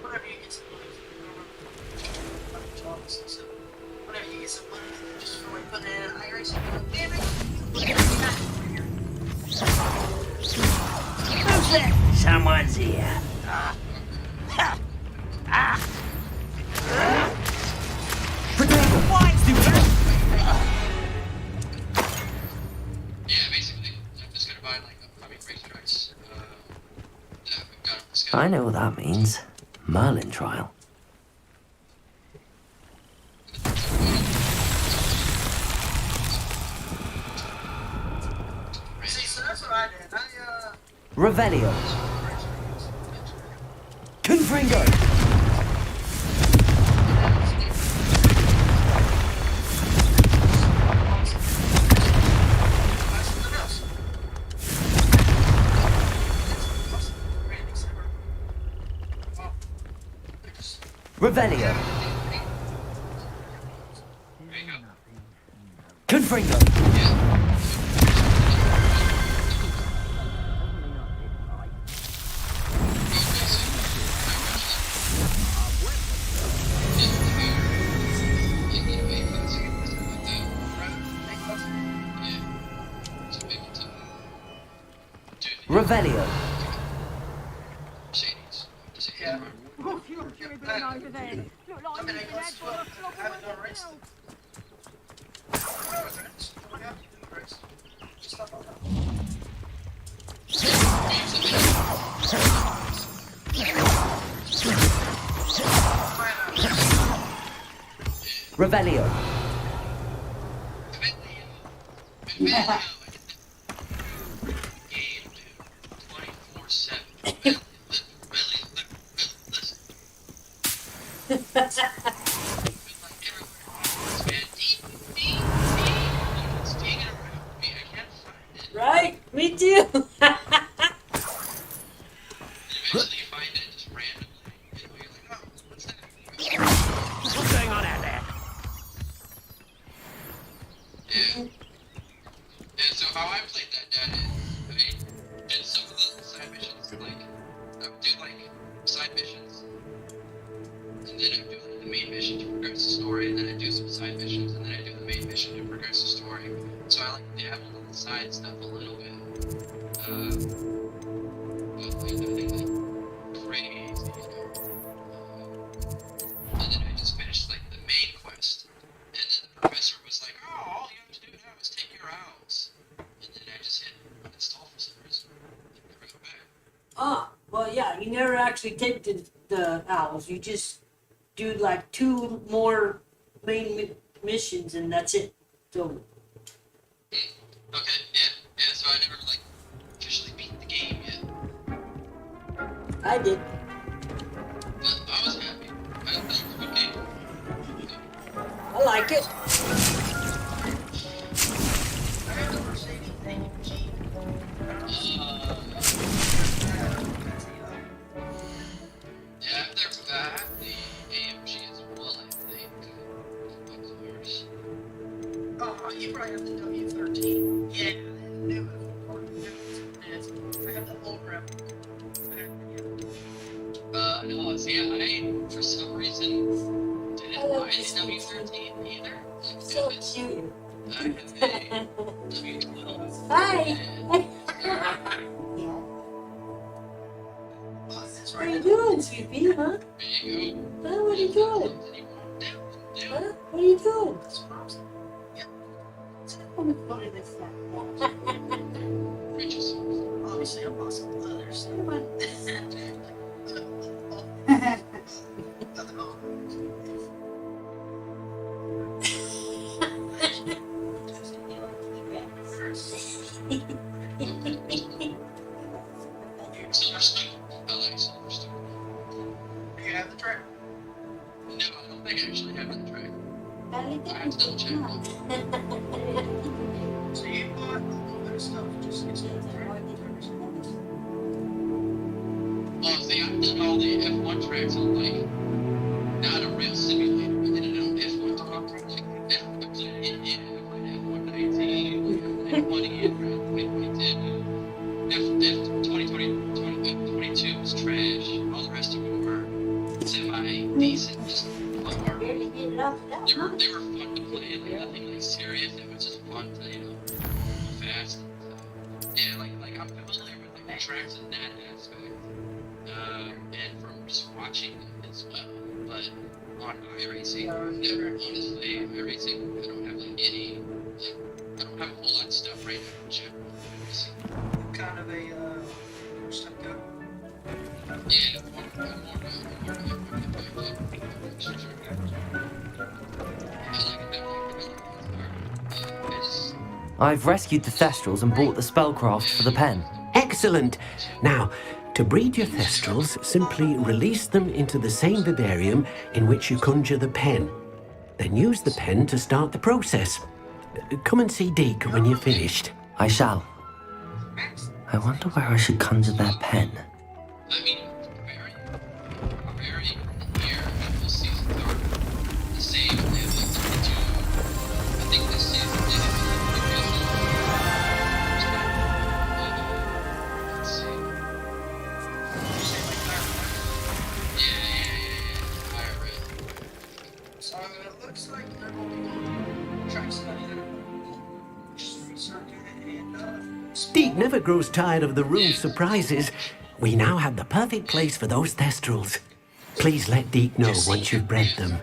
Whenever you get some money, whenever you get some money, just for putting it in an iRacing, damn it! Who's that? Someone's here. Yeah, basically, I'm just gonna buy like upcoming racetracks. That we've got on the schedule. I know what that means. Merlin trial. See, so that's what I did. Revelio. Confringo. Revelio. Confringo. Revelio. Yeah. Look, you're dribbling over there. Look like you've been had for a flop of Revelio. Right? Me too. What's going on out there? Yeah, so how I played that data is, I did some of the side missions, like, I would do, like, side missions, and then I'd do, like, the main mission to progress the story, and then I'd do some side missions, and then I'd do the main mission to progress the story. So I like to dabble in the side stuff a little bit. But, like, nothing, like, crazy, you know. And then I just finished, like, the main quest. And then the professor was like, oh, all you have to do now is take your owls. And then I just hit uninstall for some reason. Never go back. Ah, well, yeah, you never actually take the owls. You just do like 2 more main missions and that's it. So. Okay, yeah, so I never, like, officially beat the game yet. I did. But I was happy. I thought it was a good game. I like it. Yeah, I've never got the AMG as well, I think. Of course. Oh, you probably have the W13. Yeah, I have the whole rep. No, see, I, for some reason, didn't buy the W13 either. So cute. I have a W12. Hi. What are you doing, sweetie, huh? There you go. Huh? What are you doing? Huh? What are you doing? Let me put it this way. Obviously, I'm lost in others. Silverstone. I like Silverstone. Do you have the track? No, I don't think I actually have the track. I have to double check. So you bought a little bit of stuff just to get some track? Oh, see, I've done all the F1 tracks on, like, not a real simulator. I did it on F1 Top Project. I played it in F1 19, F1 in 2010. F22 was trash. All the rest of them were semi-decent, just lower. They were fun to play, like nothing like serious. It was just fun to, you know, go fast. Yeah, like I'm familiar with like the tracks in that aspect, and from just watching them as well. But on iRacing, never honestly, iRacing, I don't have like any, like I don't have a whole lot of stuff right now in general. Kind of a first time go. Yeah, more I've rescued the Thestrals and bought the spellcraft for the pen. Excellent. Now, to breed your Thestrals, simply release them into the same vivarium in which you conjure the pen. Then use the pen to start the process. Come and see Deke when you're finished. I shall. I wonder where I should conjure their pen. I mean, very here, you'll see It looks like they're going to try to study their circuit and Deke never grows tired of the room's surprises. We now have the perfect place for those thestrals. Please let Deke know once you've bred them.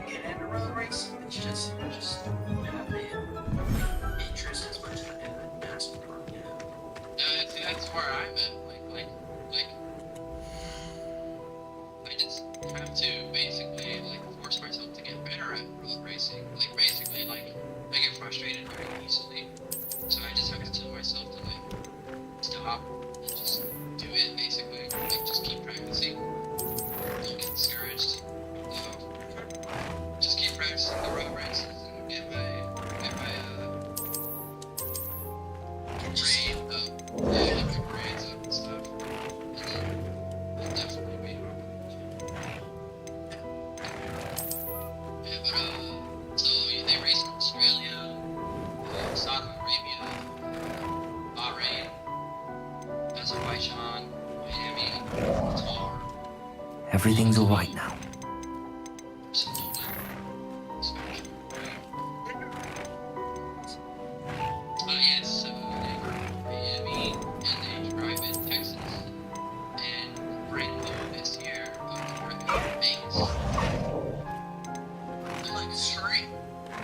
get into road racing. It's just not the interest as much as I did in basketball. That's where I'm at. I just have to basically force myself to get better at road racing. Basically, I get frustrated very easily, so I just have to tell myself to stop and just do it. Basically, just keep practicing. Don't get discouraged. Just keep practicing the road races and get my grade up. Yeah, get my grades up and stuff. And then definitely be so they race in Australia, Saudi Arabia, Bahrain, Azerbaijan, Miami, Qatar. Everything's all right now. Yes, they were in Miami and they drive in Texas and brand new this year of Vegas. Like a straight?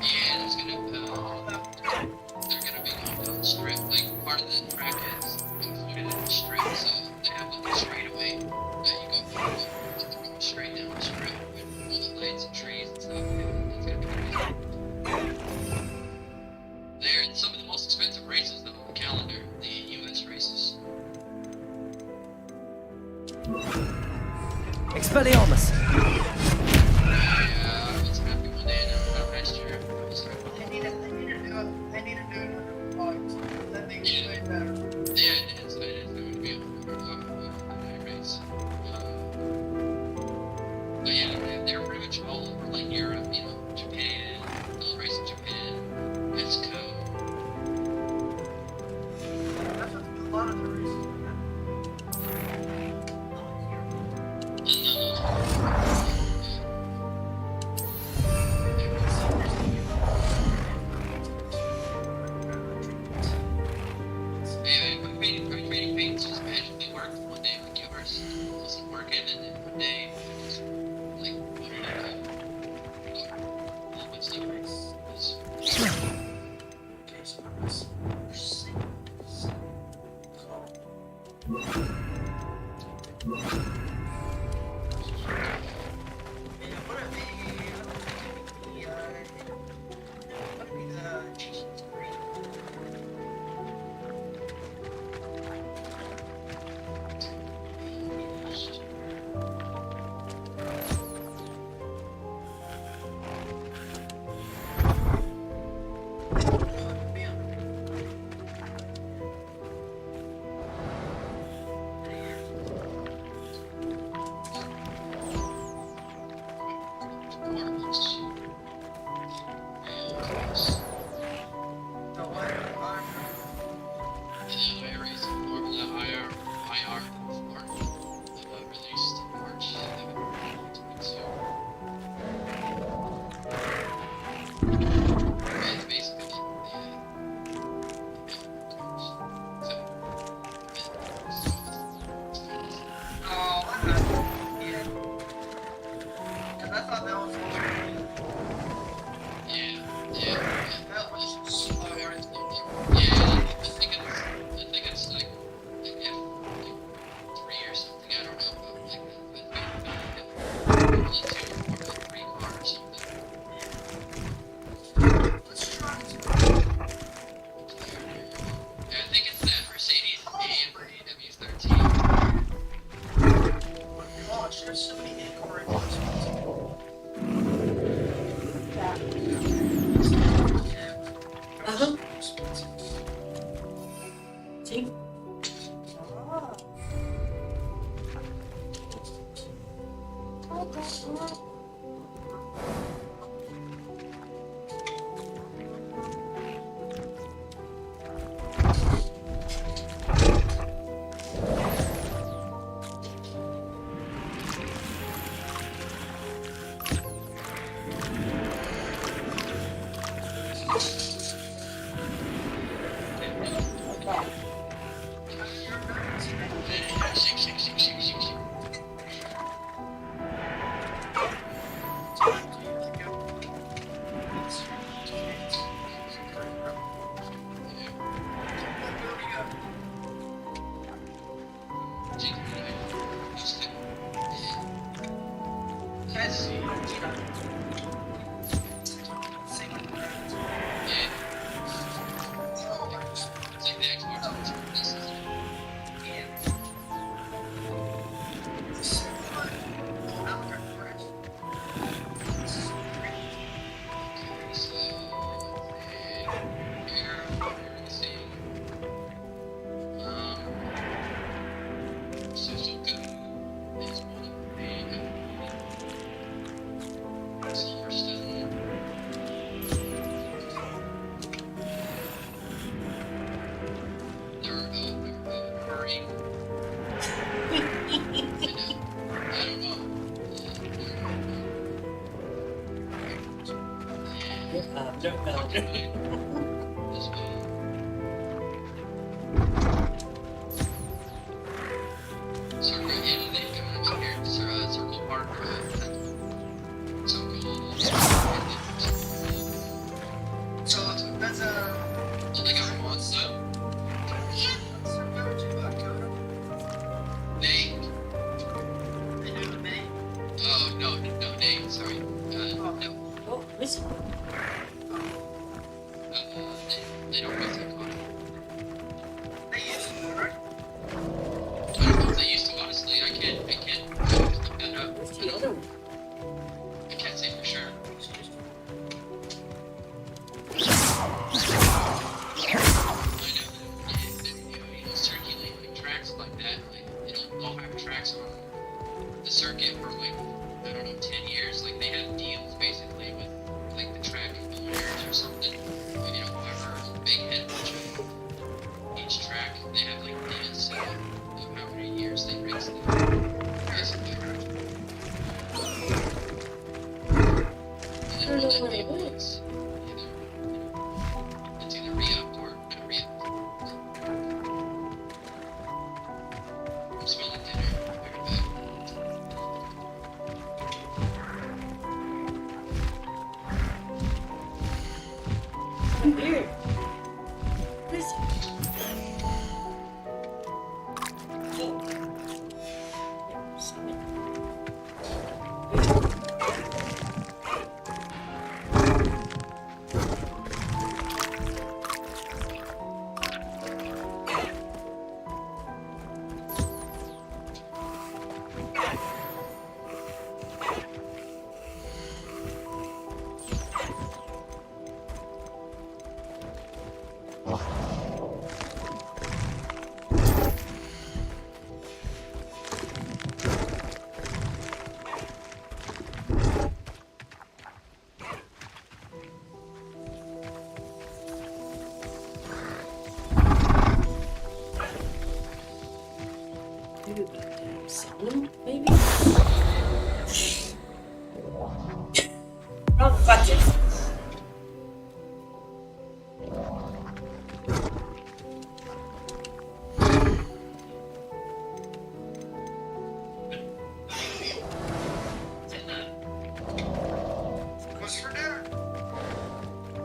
Yeah, there's gonna they're gonna be going down the strip. Part of the track is included in the strip, so they have a straightaway that you go straight down the strip with all the lights and trees and stuff. It's gonna be crazy. They're some of the most expensive races though on the calendar, the US races. Expelliarmus! I was happy one day and not last year. I was like, they need to do another part that makes it way better. yeah, it is. It would be a high race. But yeah, they're pretty much all over Europe, Japan, they'll race in Japan, Mexico. That's a lot of the races. Training paints just magically worked one day when yours wasn't working, and then one day it was all my stuff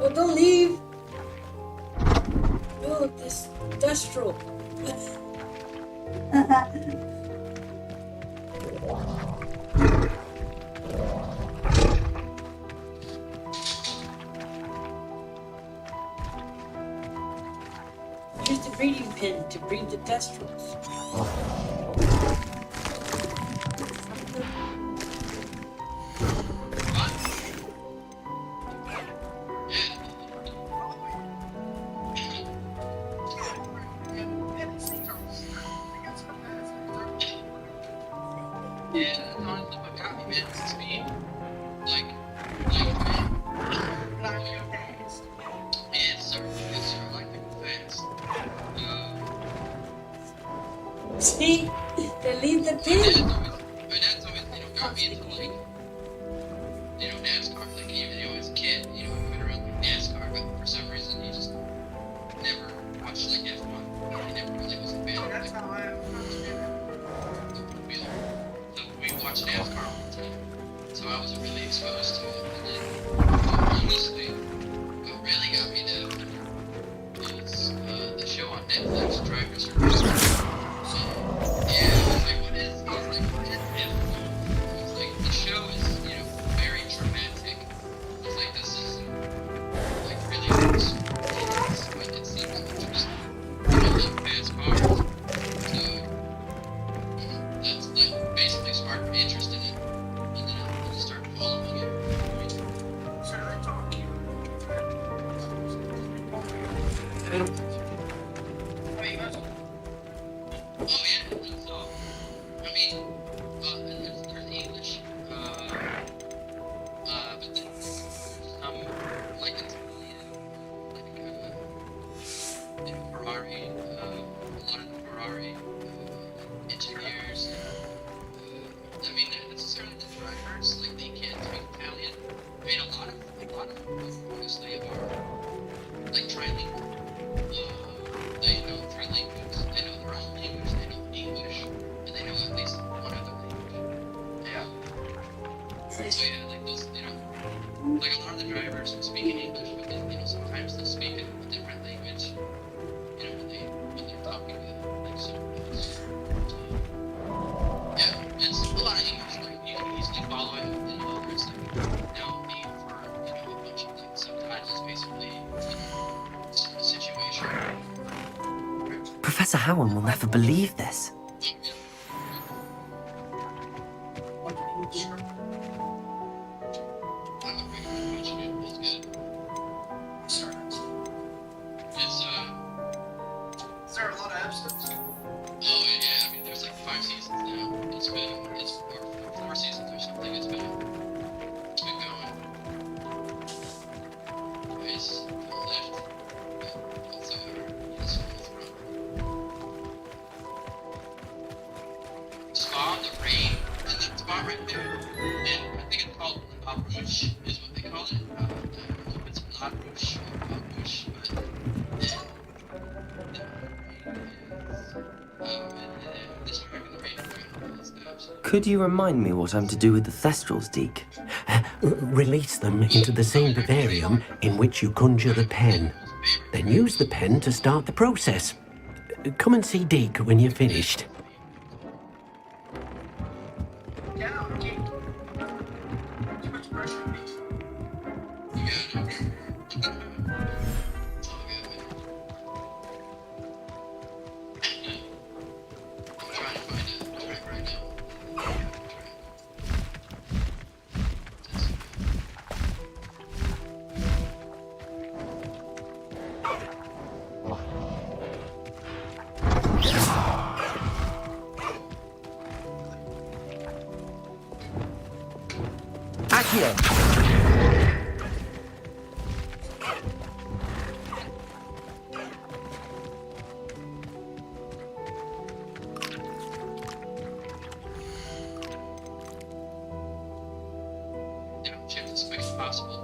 Oh, don't leave! No, this Destro. Use the breeding pin to breed the Destros. See? They leave the pin. My dad's always, got me into, NASCAR. Like, even, as a kid, we went around like NASCAR, but for some reason, he just never watched, like, F1. He never really was a fan. That's how I am. So we watched NASCAR all the time. So I wasn't really exposed to it. And then, honestly, what really got me to is the show on Netflix, Driver's Reserve. Yeah, I was like, what is F1? The show is, very fast cars. So that's like basically sparked my interest in it, and then I'll just start following it. Oh yeah, so I mean, there's English, but then some like Italian, like Ferrari, a lot of the Ferrari engineers. I mean, not necessarily the drivers, like they can't speak Italian. I mean, a lot of them honestly are like trilingual. They know three languages. They know their own language. They know English, and they know at least one other language. Yeah. So yeah, like those, like a lot of the drivers speak in English, but then, sometimes they'll speak in a different language. When they're talking to like someone else. Yeah, it's a lot of English. Like you can easily follow it. There's like no need for a bunch of like subtitles, basically. The situation. Professor Howard will never believe this. Is there a lot of episodes? Oh yeah, I mean there's like 5 seasons now. It's four seasons or something. It's been going. It's left. Also, it's Spa, the rain, and that spot right there. And I think it's called La Rouge, is what they call it. I don't know if it's La Rouge or La Rouge, but this Could you remind me what I'm to do with the Thestrals, Deke? Release them into the same vivarium in which you conjure the pen. Then use the pen to start the process. Come and see Deke when you're finished. Yeah, okay. Too much pressure on me. Check as quick as possible.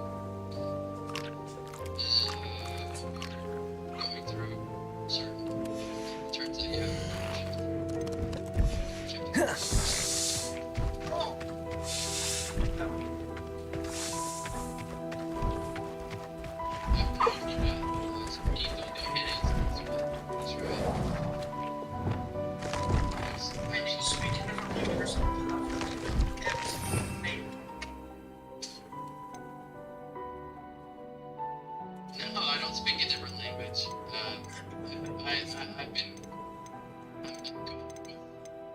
Going through certain turns that you have. No, I don't speak a different language. I've been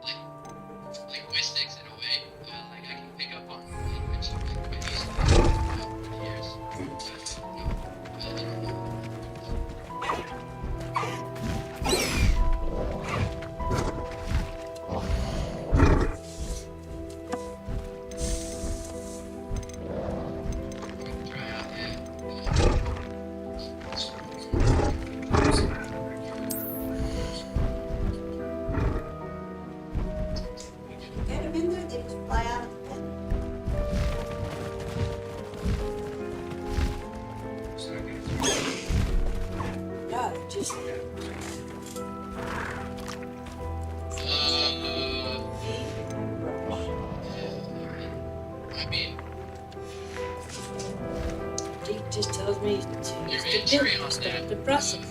like linguistics in a way. Like I can pick up on language quite easily over years. I don't know. Get him in there, they just fly out. Yeah, just I mean, Deke just tells me to use the pen to start the process.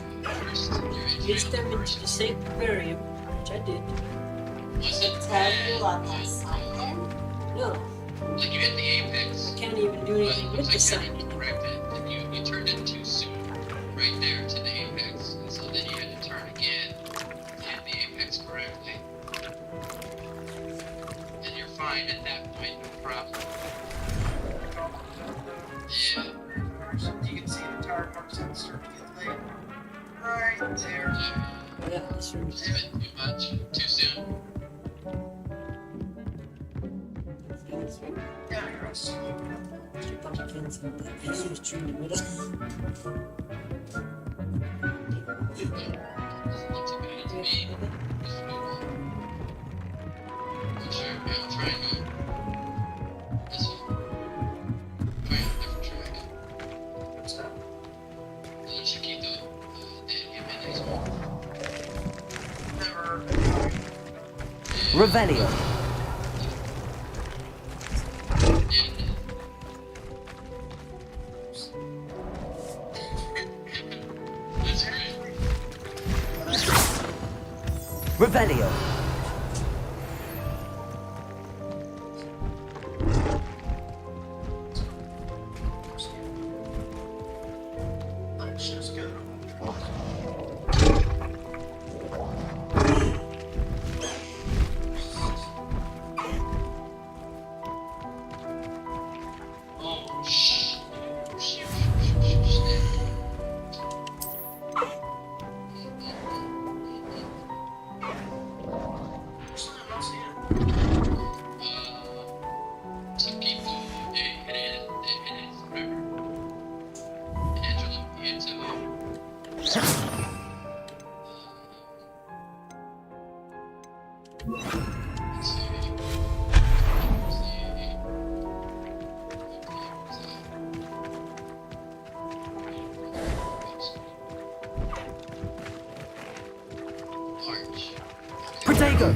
Use them into the same vivarium, which I did. Tell you on that sign No, like you hit the apex. I can't even do anything with the sign. Correct it. And you turned it too soon, right there to the apex, and so then you had to turn again correctly, then you're fine at that point, no problem. Yeah. You can see the tire marks on the starting to get laid. Right there. Yeah, this room is Too much. Too soon. Yeah, you're also pumpkins and that Christmas tree in the middle. Not too bad to me. Sure, yeah, I'll try and go this one. Try a different track. What's that? The Chiquito, the nice one. Never. Revelio. That's great. Revelio. Let's just go. Oh, shh. Protego.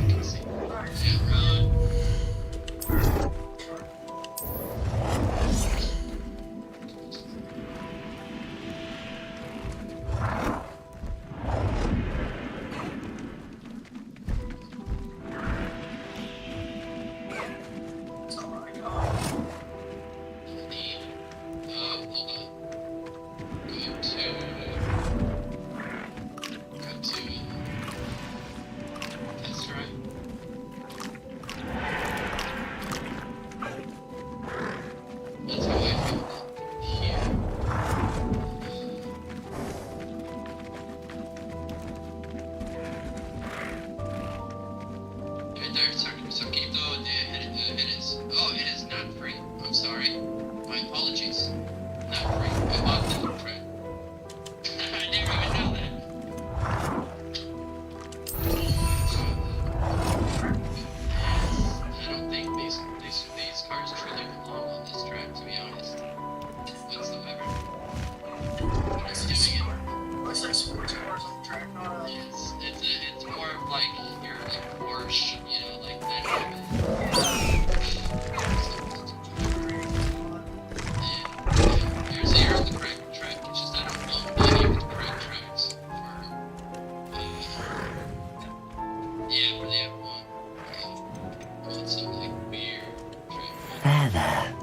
There.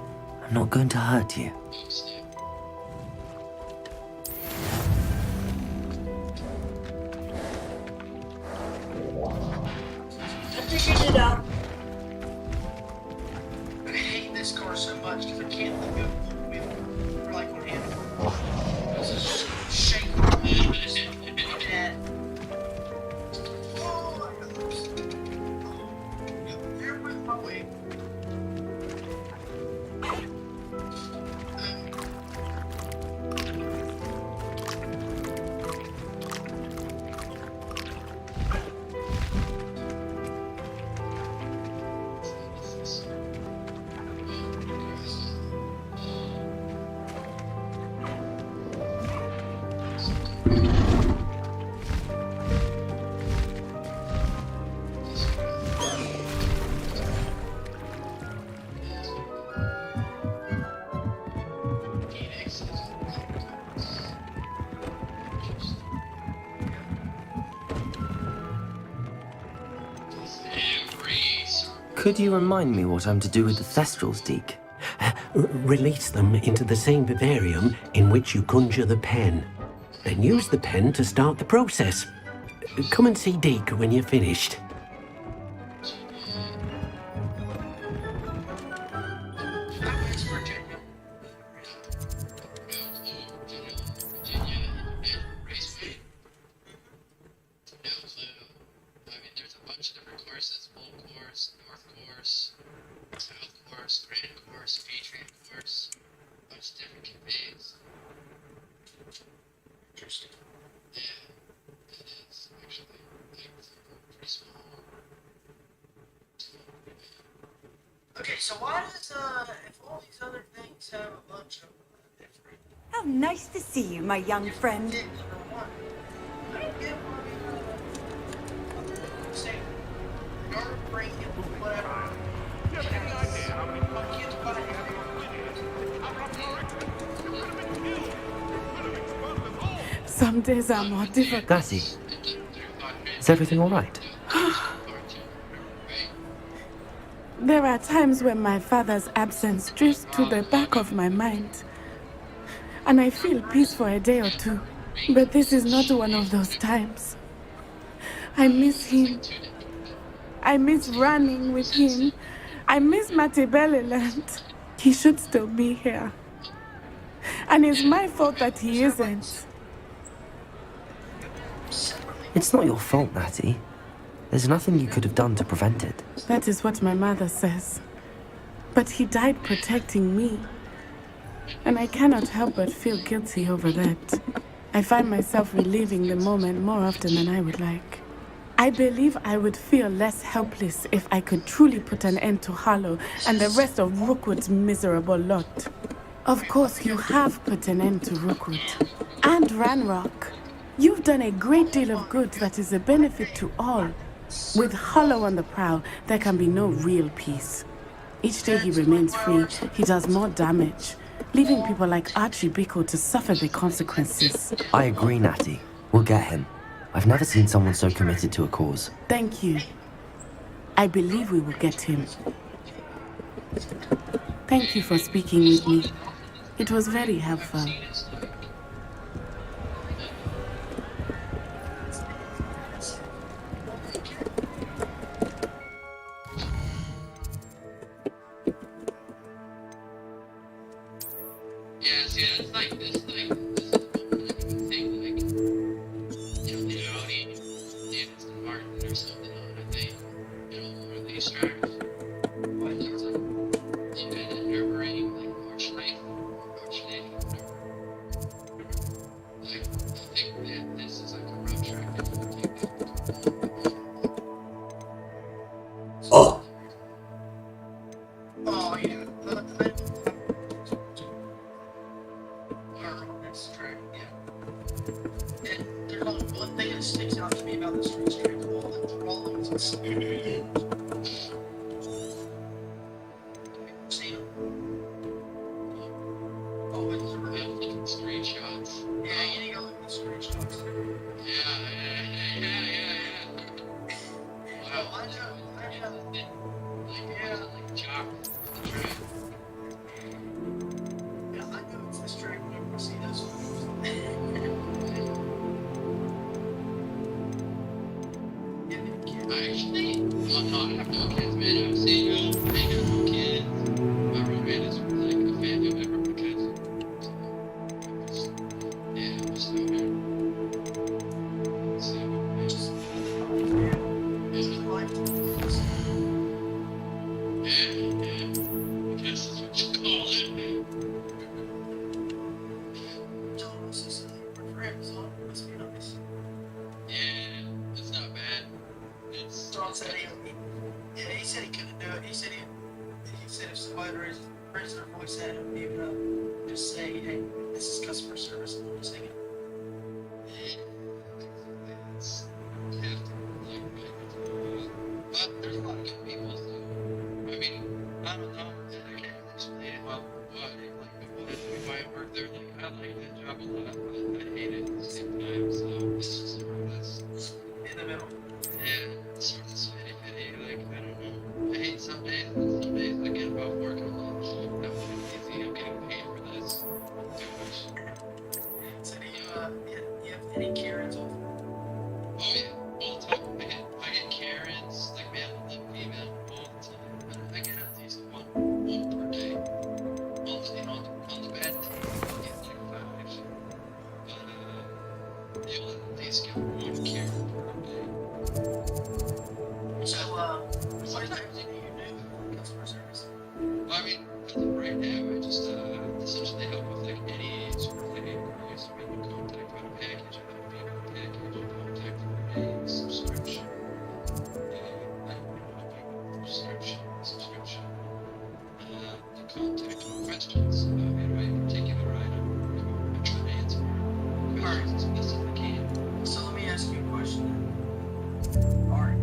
I'm not going to hurt you. I figured it out. I hate this car so much because I can't let go of the wheel for like 1 hand. This is just shaking. Yeah. Oh my goodness. You're with my way. Could you remind me what I'm to do with the Thestrals, Deke? Release them into the same vivarium in which you conjure the pen. Then use the pen to start the process. Come and see Deke when you're finished. course, grand course, patron course, a bunch of different campaigns. Interesting. Yeah, it is actually. It's pretty small. Okay, so why does if all these other things have a bunch of different How nice to see you, my young friend. things under one? I don't get why say guard bring him whatever. You have any idea how many My kids buy it. Some days are more difficult. Natty, is everything all right? There are times when my father's absence drifts to the back of my mind, and I feel peace for a day or two. But this is not one of those times. I miss him. I miss running with him. I miss Matibeleland. He should still be here. And it's my fault that he isn't. It's not your fault, Natty. There's nothing you could have done to prevent it. That is what my mother says. But he died protecting me. And I cannot help but feel guilty over that. I find myself reliving the moment more often than I would like. I believe I would feel less helpless if I could truly put an end to Harlow and the rest of Rookwood's miserable lot. Of course, you have put an end to Rookwood. And Ranrock. You've done a great deal of good that is a benefit to all. With Harlow on the prowl, there can be no real peace. Each day he remains free, he does more damage, leaving people like Archie Bickle to suffer the consequences. I agree, Natty. We'll get him. I've never seen someone so committed to a cause. Thank you. I believe we will get him. Thank you for speaking with me. It was very helpful. Yeah, see, that's like this thing. This is one thing, like, you know, the Audi, the Aston Martin or something on, I think, you know, one of these tracks. But it's like, you know, that Nürburgring, like, Nordschleife, like, I think that this is like a road track that you would take that. Oh! Oh, yeah. There's only one thing that sticks out to me about the streets track of all the dwellings and stuff. See them? Oh, it's Yeah, looking at screenshots. yeah, you need to go look at the screenshots. Yeah. Oh, I know. Like, yeah, like jock the track. Yeah, I know it's this track whenever I see those ones. Actually, well, no, I have no kids, man. I'm single. I ain't got no kids. My roommate is like a family member because, yeah, I'm just out here. So, yeah, I guess that's what you call it. Yeah, it's not bad. It's Yeah, he said he couldn't do it. He said if somebody raised their voice at him, he would just say, "Hey, this is customer service," and we'll just hang it. It's you have to like but there's a lot of good people, so I mean, I don't know. I can't explain it well why I work there. Like I like that job a lot, but I hate it at the same time, so it's just sort of this In the middle. yeah, it's sort of this fitty, like I don't know. I hate some days and some days I get about working a lot. That would be easy, I'm getting paid for this. Too much. So do you have any Karens on? Oh yeah, all the time. I get Karens, like male and female, all the time. And I get at least one per day. On the bad day, I get like 5. But you'll at least get 1 Karen per day. So, what exactly do you do?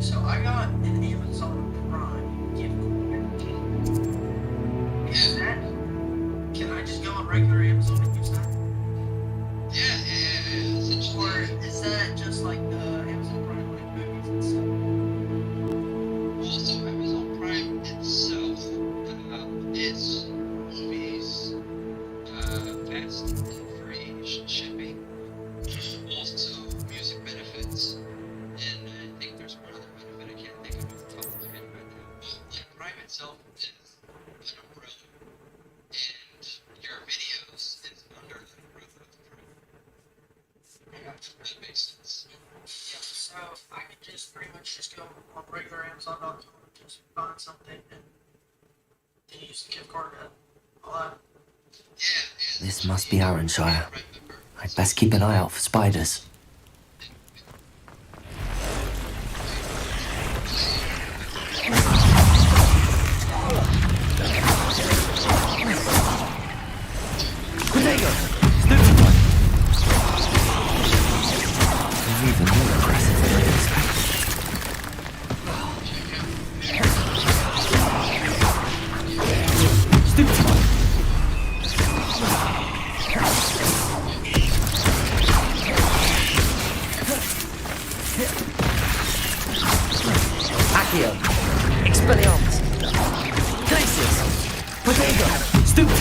So I got an Amazon Prime gift card. Is that? Can I just go on regular Amazon and use that? Yeah. Essentially. Or is that just like the Amazon Prime like movies and stuff? Well, so Amazon Prime itself is movies, fast and free shipping, also music benefits, and I think there's one other benefit I can't think of off the top of my head right now. Like Prime itself is an umbrella, and your videos is under the umbrella of Prime. That makes sense. Yeah, so I could just pretty much just go on regular Amazon.com and just find something and use the gift card and all that. This must be Arranshire. I'd best keep an eye out for spiders. Potato! Stupid! They're even more aggressive than I expected. Stupid! Accio! Expelliarmus! Glacius! Potato! Stupid!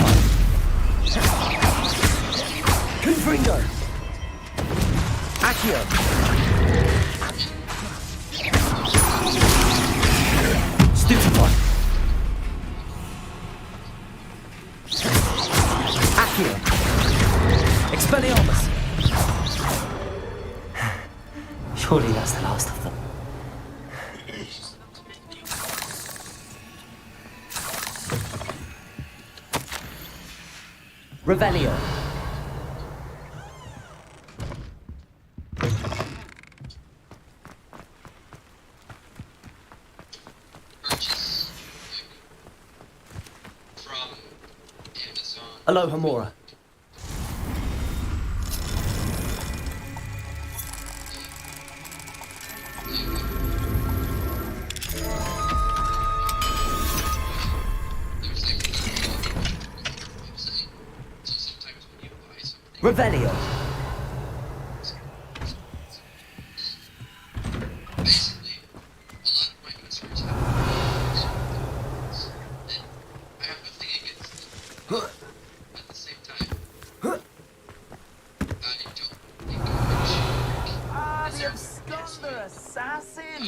Confringo! Accio! Stupefy! Accio! Expelliarmus! Surely that's the last of them. Revelio! Purchase from Amazon. Aloha Mora. Revelio. Basically, a lot of my customers have and I have nothing against them. At the same time, I don't encourage. The absconder assassin!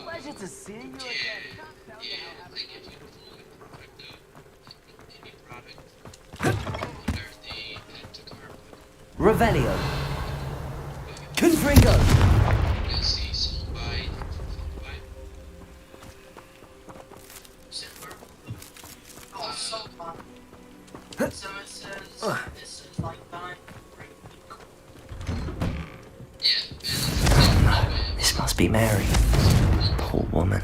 Pleasure to see you again. Yeah, I give you the full product though. Any product. There's the add to cart. Revelio. Confringo. You'll see sold by. Oh, sold by. So it says this is like buying This must be Mary. Poor woman.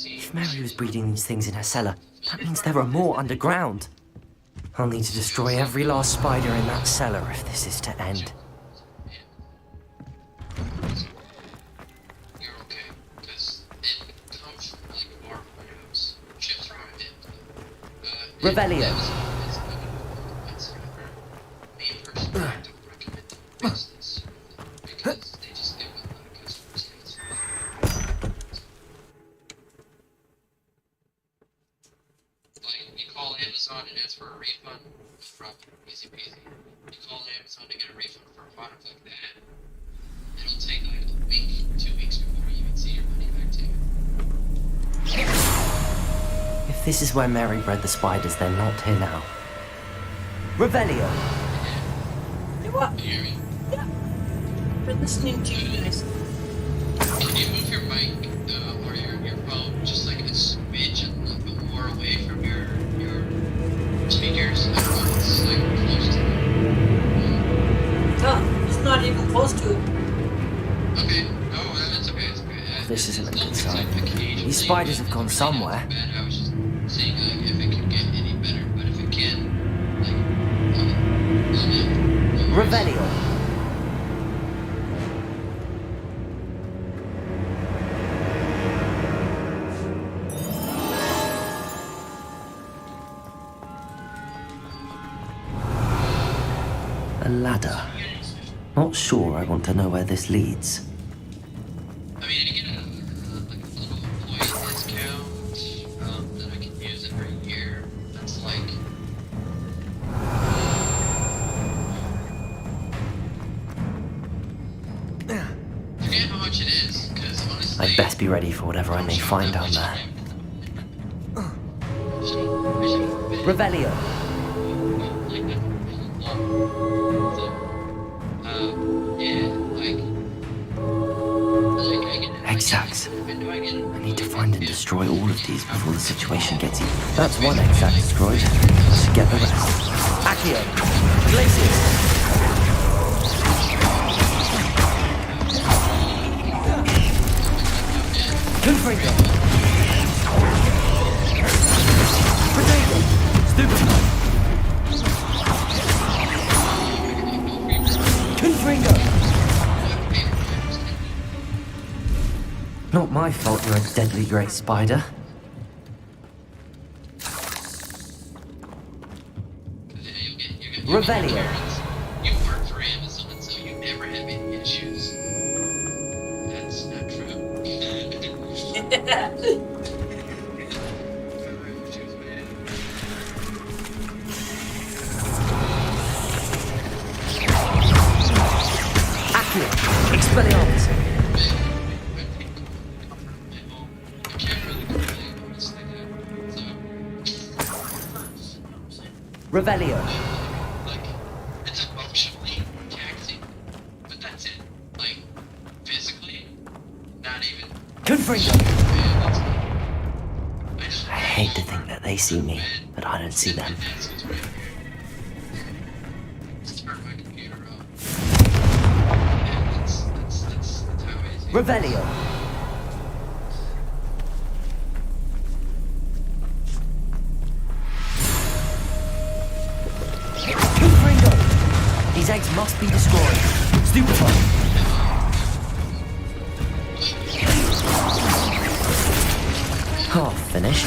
If Mary was breeding these things in her cellar, that means there are more underground. I'll need to destroy every last spider in that cellar if this is to end. You're okay, because it comes from like our warehouse, ships from it. Revelio. Me personally, I don't recommend the business because they just give a lot of customers things. Like, you call Amazon and ask for a refund, it's probably easy peasy. You call Amazon to get a refund for a product like that, it'll take like a week, 2 weeks before you even see your money back to you. If this is where Mary bred the spiders, they're not here now. Revelio. What? Can you hear me? Yeah. Been listening to you guys. Can you move your mic or your phone just like a smidge a little bit more away from your speakers? I don't know, it's like close to No, it's not even close to it. Okay, no, it's okay, it's okay. This isn't a good sign. These spiders have gone somewhere. I was just saying like if it could get any better, but if it can, like, I'll Revelio. A ladder. Not sure I want to know where this leads. I mean, I get a little employee discount that I can use every year. That's like... forget how much it is, because honestly... I'd best be ready for whatever I may find down there. Revelio. Exacts. I need to find and destroy all of these before the situation gets even. That's one exact destroyed. Let's get the rest. Accio. Glacius. Confringo. Potato. Stupefy. Confringo. Not my fault you're a deadly grey spider. Revelio. You work for Amazon, so you never have any issues. That's not true. Accio. Expelliarmus. Revelio. Like, it's emotionally taxing, but that's it. Like, physically, not even. Confringo. I hate to think that they see me, but I don't see them. Revelio. These eggs must be destroyed. Stupefy. Half finished. I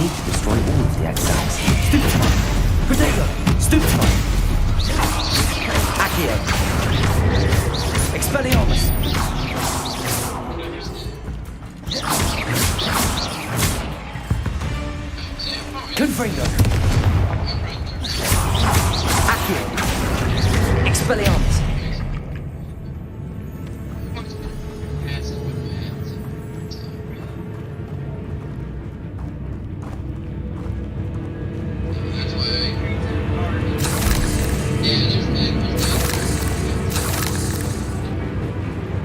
need to destroy all of the egg cells. Stupefy. Potato. Stupefy. Accio. Expelliarmus. Confringo. Accio. Expelliarmus.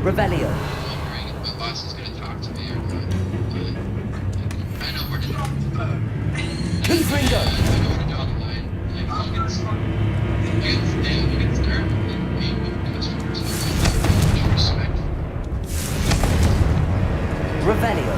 Revelio. My boss is gonna talk to me or not, but I know where to go. Confringo. Revelio.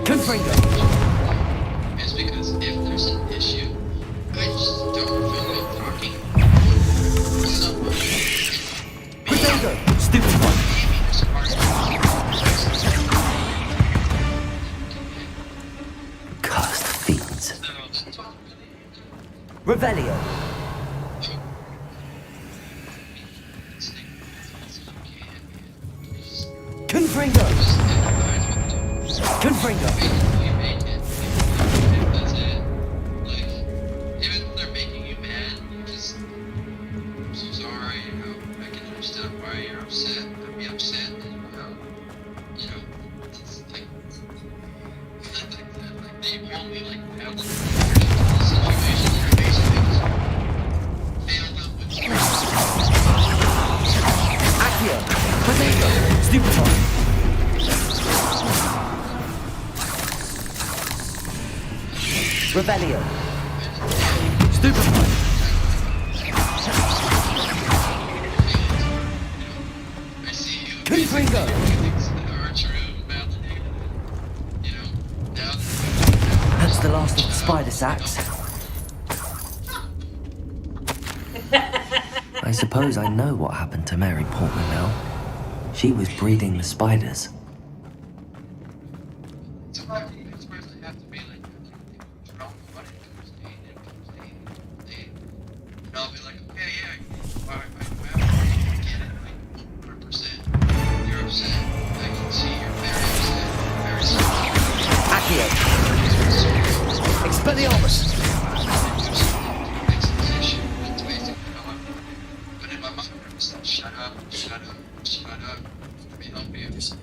Confringo. Is because if there's an issue, I just don't feel like talking to someone. Potato! Stupid one! Cursed fiends. Revelio. Confringo! Confringo! They you probably like have the situation that you're basically failed up with. Accio! Potato! Stupefy! Revelio! Stupefy! Confringo! That's the last of the spider sacks. I suppose I know what happened to Mary Portman now. She was breeding the spiders. Accio! Expelliarmus! Shut up, shut up, shut up. Let me help you. Just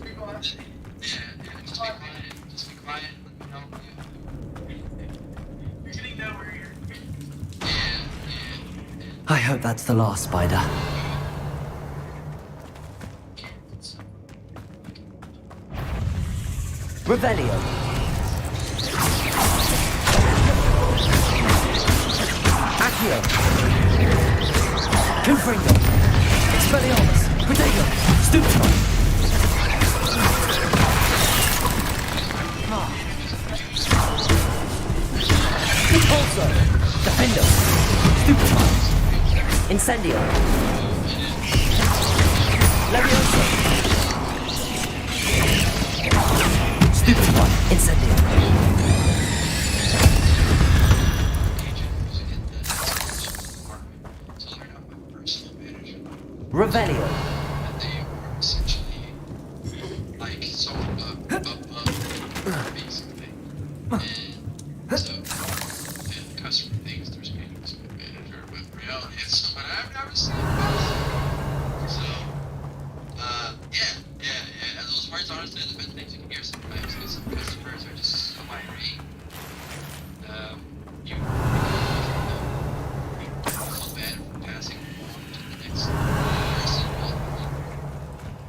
be quiet. Yeah, just be quiet. Just be quiet. Let me help you. You're getting nowhere here. I hope that's the last spider. Revelio! Accio! Confringo! Expelliarmus! Potato! Stupefy! Repulsor! Defendo! Stupefy! Incendio! Levioso! Stupefy! Incendio! Revelio! They were essentially like so basically. And so, and the customer thinks there's meetings with the manager, but in reality it's someone I've never seen. So, yeah. And those words honestly are the best things you can hear sometimes because some customers are just so irate. You feel bad for passing on to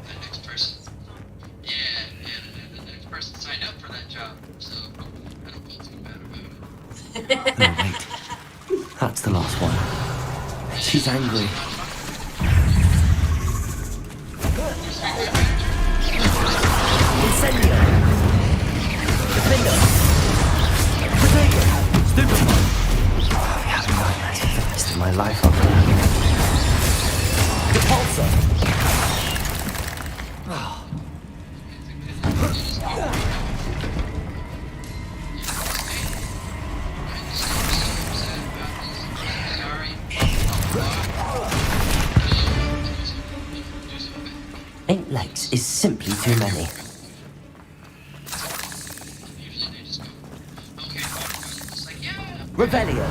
the next person. Yeah, and the next person signed up for that job, so I don't feel too bad about it. No, wait. That's the last one. She's angry. Incendio! Defendo! Potato! Stupefy! I'll be having nightmares for the rest of my life after that. Repulsor! Eight legs is simply too many. Revelio!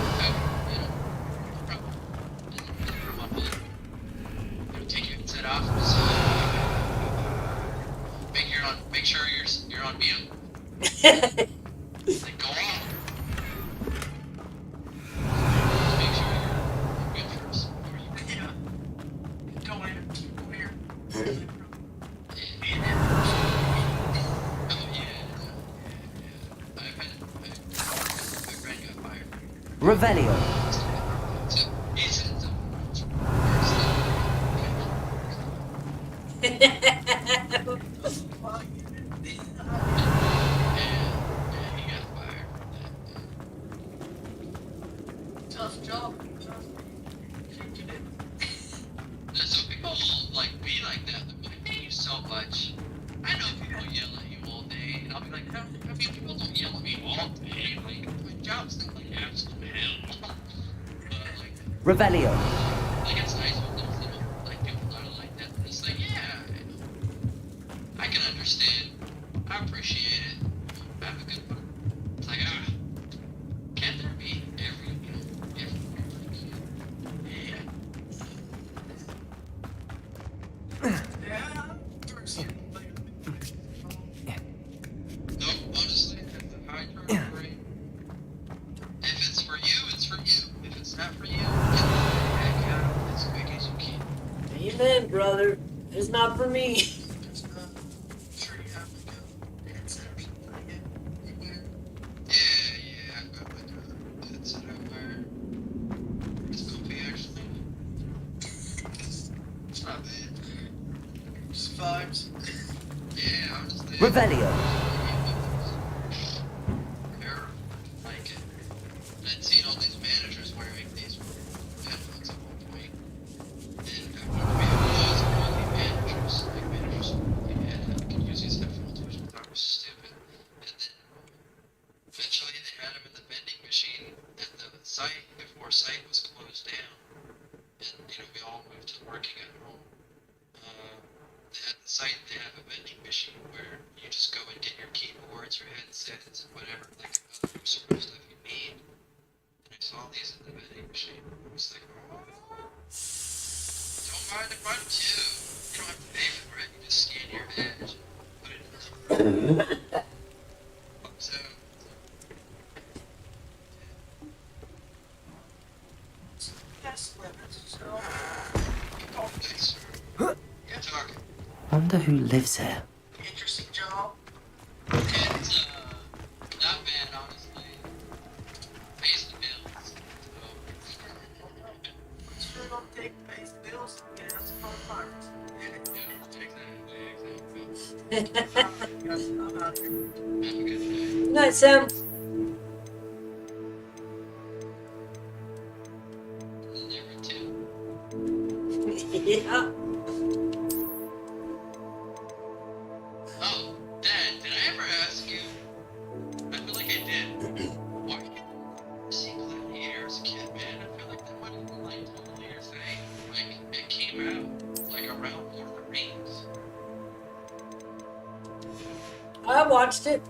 Take your headset off. Make sure you're on mute. Like, go on. Make sure you're on mute first. Go here. Revelio! Tough job. So people like be like that. They'll be like, thank you so much. I know people yell at you all day, and I'll be like, how many people don't yell at me all day? Like, my job's not like absolute hell. Revelio! Like, it's nice when there's, like, people that are like that. It's like, yeah, I can understand. I appreciate it. Have a good one. It's like, can't there be every, No, honestly, at the high term, brother. It's not for me. It's not. I'm sure you have like a headset or something I get. Yeah, I've got like a headset I wear. It's comfy actually. It's not bad. Just vibes. Yeah, honestly. Revelio. Like it. I'd seen all these managers wearing these headphones at one point. And I wanted to be able to use really managers. Like managers could use these headphones, which I thought was stupid. And then eventually they had them in the vending machine at the site before site was closed down. And we all moved to working at home. At the site they have a vending machine where you just go and get your keyboards, your headsets, whatever, like other sort of stuff you need. And I saw these in the vending machine. I was like, oh, don't mind if I do. You don't have to pay for it. You just scan your badge, put it in the so. Yes, limits, so. Oh, thanks. You're talking. Wonder who lives here. Interesting job. It's, not bad, honestly. Pays the bills. So. Sure don't take pays the bills and gas for farmers. Yeah, exactly. I'm out here. Have a good day. Good night, Sam. Never too. Yeah. Oh, Dad, did I ever ask you? I feel like I did. Why did you see Gladiator as a kid, man? I feel like that might have been like totally your thing. Like, it came out like around Lord of the Rings. I watched it.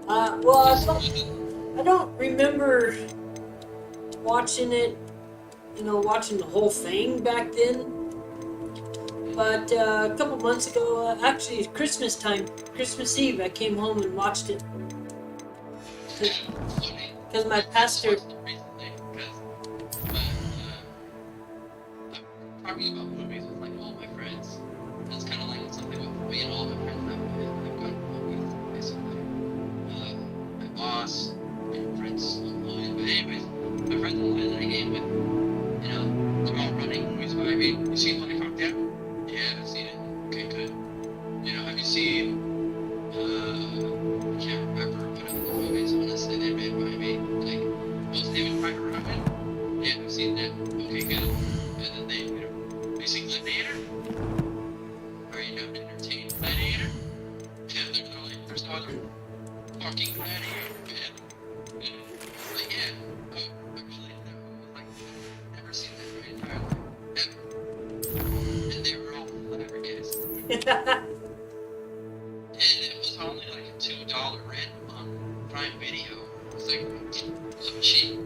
Well, I don't remember watching it, watching the whole thing back then. But a couple months ago, actually Christmas time, Christmas Eve, I came home and watched it. Because my pastor... Talking about movies with like all my friends. It's kind of like something with me and all my friends that I've gotten along with, basically. My boss, friends online. But anyways, my friends online that I game with, they're all running movies by me. You seen Life on Deck? Yeah, I've seen it. Okay, good. Have you seen, I can't remember what other movies, honestly, they made by me. Like, Saving Private Ryan? Yeah, I've seen that. Okay, good. And then they, have you seen Gladiator? Are you not entertained Gladiator? Yeah, there's no other fucking Gladiator, man. Like, yeah. Oh, actually, no. Like, I've never seen that in my entire life. Ever. And they were all flabbergasted. And it was only like a $2 rent on Prime Video. It was like so cheap.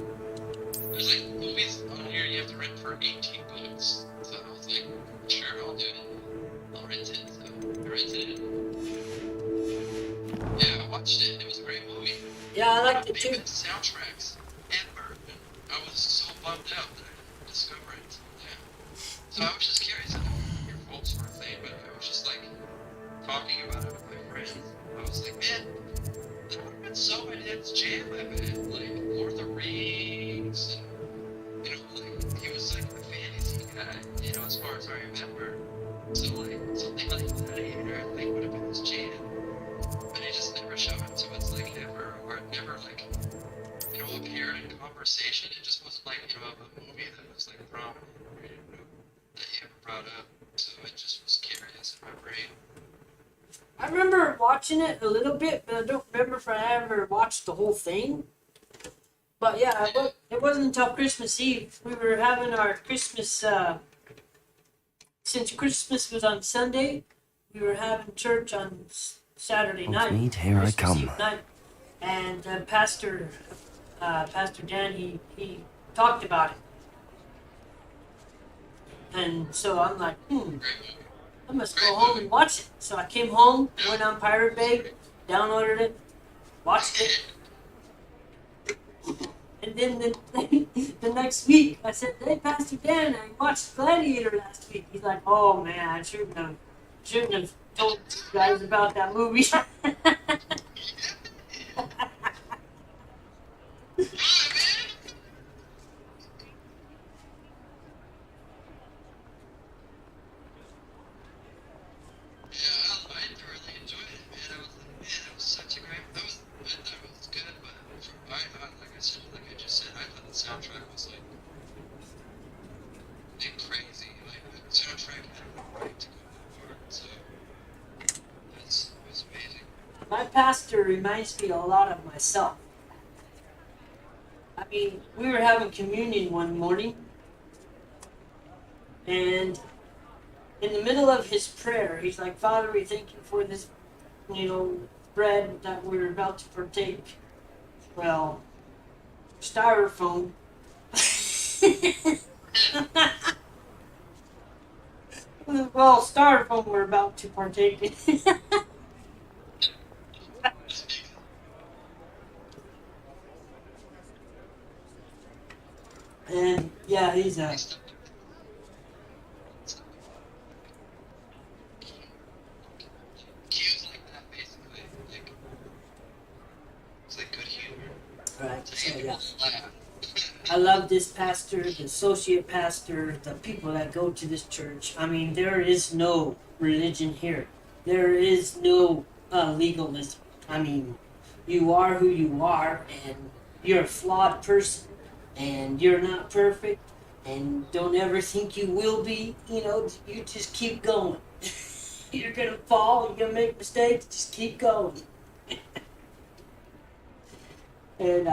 There's like movies on here you have to rent for $18. So I was like, sure, I'll do it. I'll rent it. So I rented it. Yeah, I watched it. It was a great movie. Yeah, I liked it too. Soundtracks ever. And I was so bummed out that I didn't discover it. Yeah. So I was just curious. I don't know your faults were a thing, but I was just like talking about it with my friends. I was like, man, that would have been so my dad's jam, I bet. Like Lord of the Rings, and like he was like the fantasy guy, as far as I remember. So like something like Gladiator, I think would have been his jam. But he just never showed up to its like ever, or it never like appeared in conversation. It just wasn't like a movie that was like prominent, that he ever brought up. So I just was curious in my brain. I remember watching it a little bit, but I don't remember if I ever watched the whole thing. But yeah, it wasn't until Christmas Eve. We were having our Christmas, since Christmas was on Sunday, we were having church on Saturday night. Meet, here I Christmas come. Eve night. And Pastor Dan, he talked about it. And so I'm like, I must go home and watch it. So I came home, went on Pirate Bay, downloaded it, watched it. And then the next week, I said, "Hey, Pastor Dan, I watched Gladiator last week." He's like, "Oh man, I shouldn't have told you guys about that movie." Soundtrack was like crazy. Like the soundtrack had a right to go forward, so it was amazing. My pastor reminds me a lot of myself. I mean, we were having communion one morning, and in the middle of his prayer, he's like, "Father, we thank you for this, bread that we're about to partake." Well, styrofoam. Well, styrofoam we're about to partake in. And yeah, he's cues like that, basically. Like, it's like good humor. right. So So you yeah. laugh. I love this pastor, the associate pastor, the people that go to this church. I mean, there is no religion here. There is no legalism. I mean, you are who you are, and you're a flawed person, and you're not perfect, and don't ever think you will be. You just keep going. You're gonna fall, you're gonna make mistakes, just keep going. And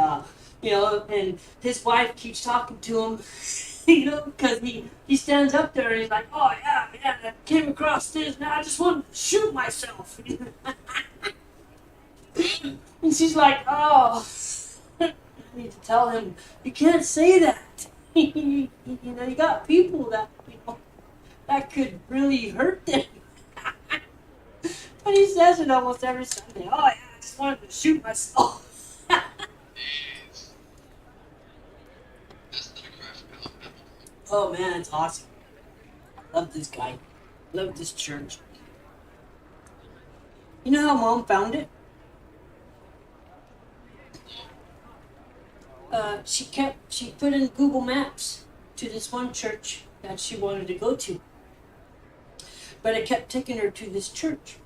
and his wife keeps talking to him, because he stands up there and he's like, "Oh yeah, man, I came across this, and I just wanted to shoot myself." And she's like, "Oh, I need to tell him you can't say that. You got people that that could really hurt them." But he says it almost every Sunday. "Oh yeah, I just wanted to shoot myself." Oh man, it's awesome. I love this guy. Love this church. You know how Mom found it? She put in Google Maps to this one church that she wanted to go to. But it kept taking her to this church.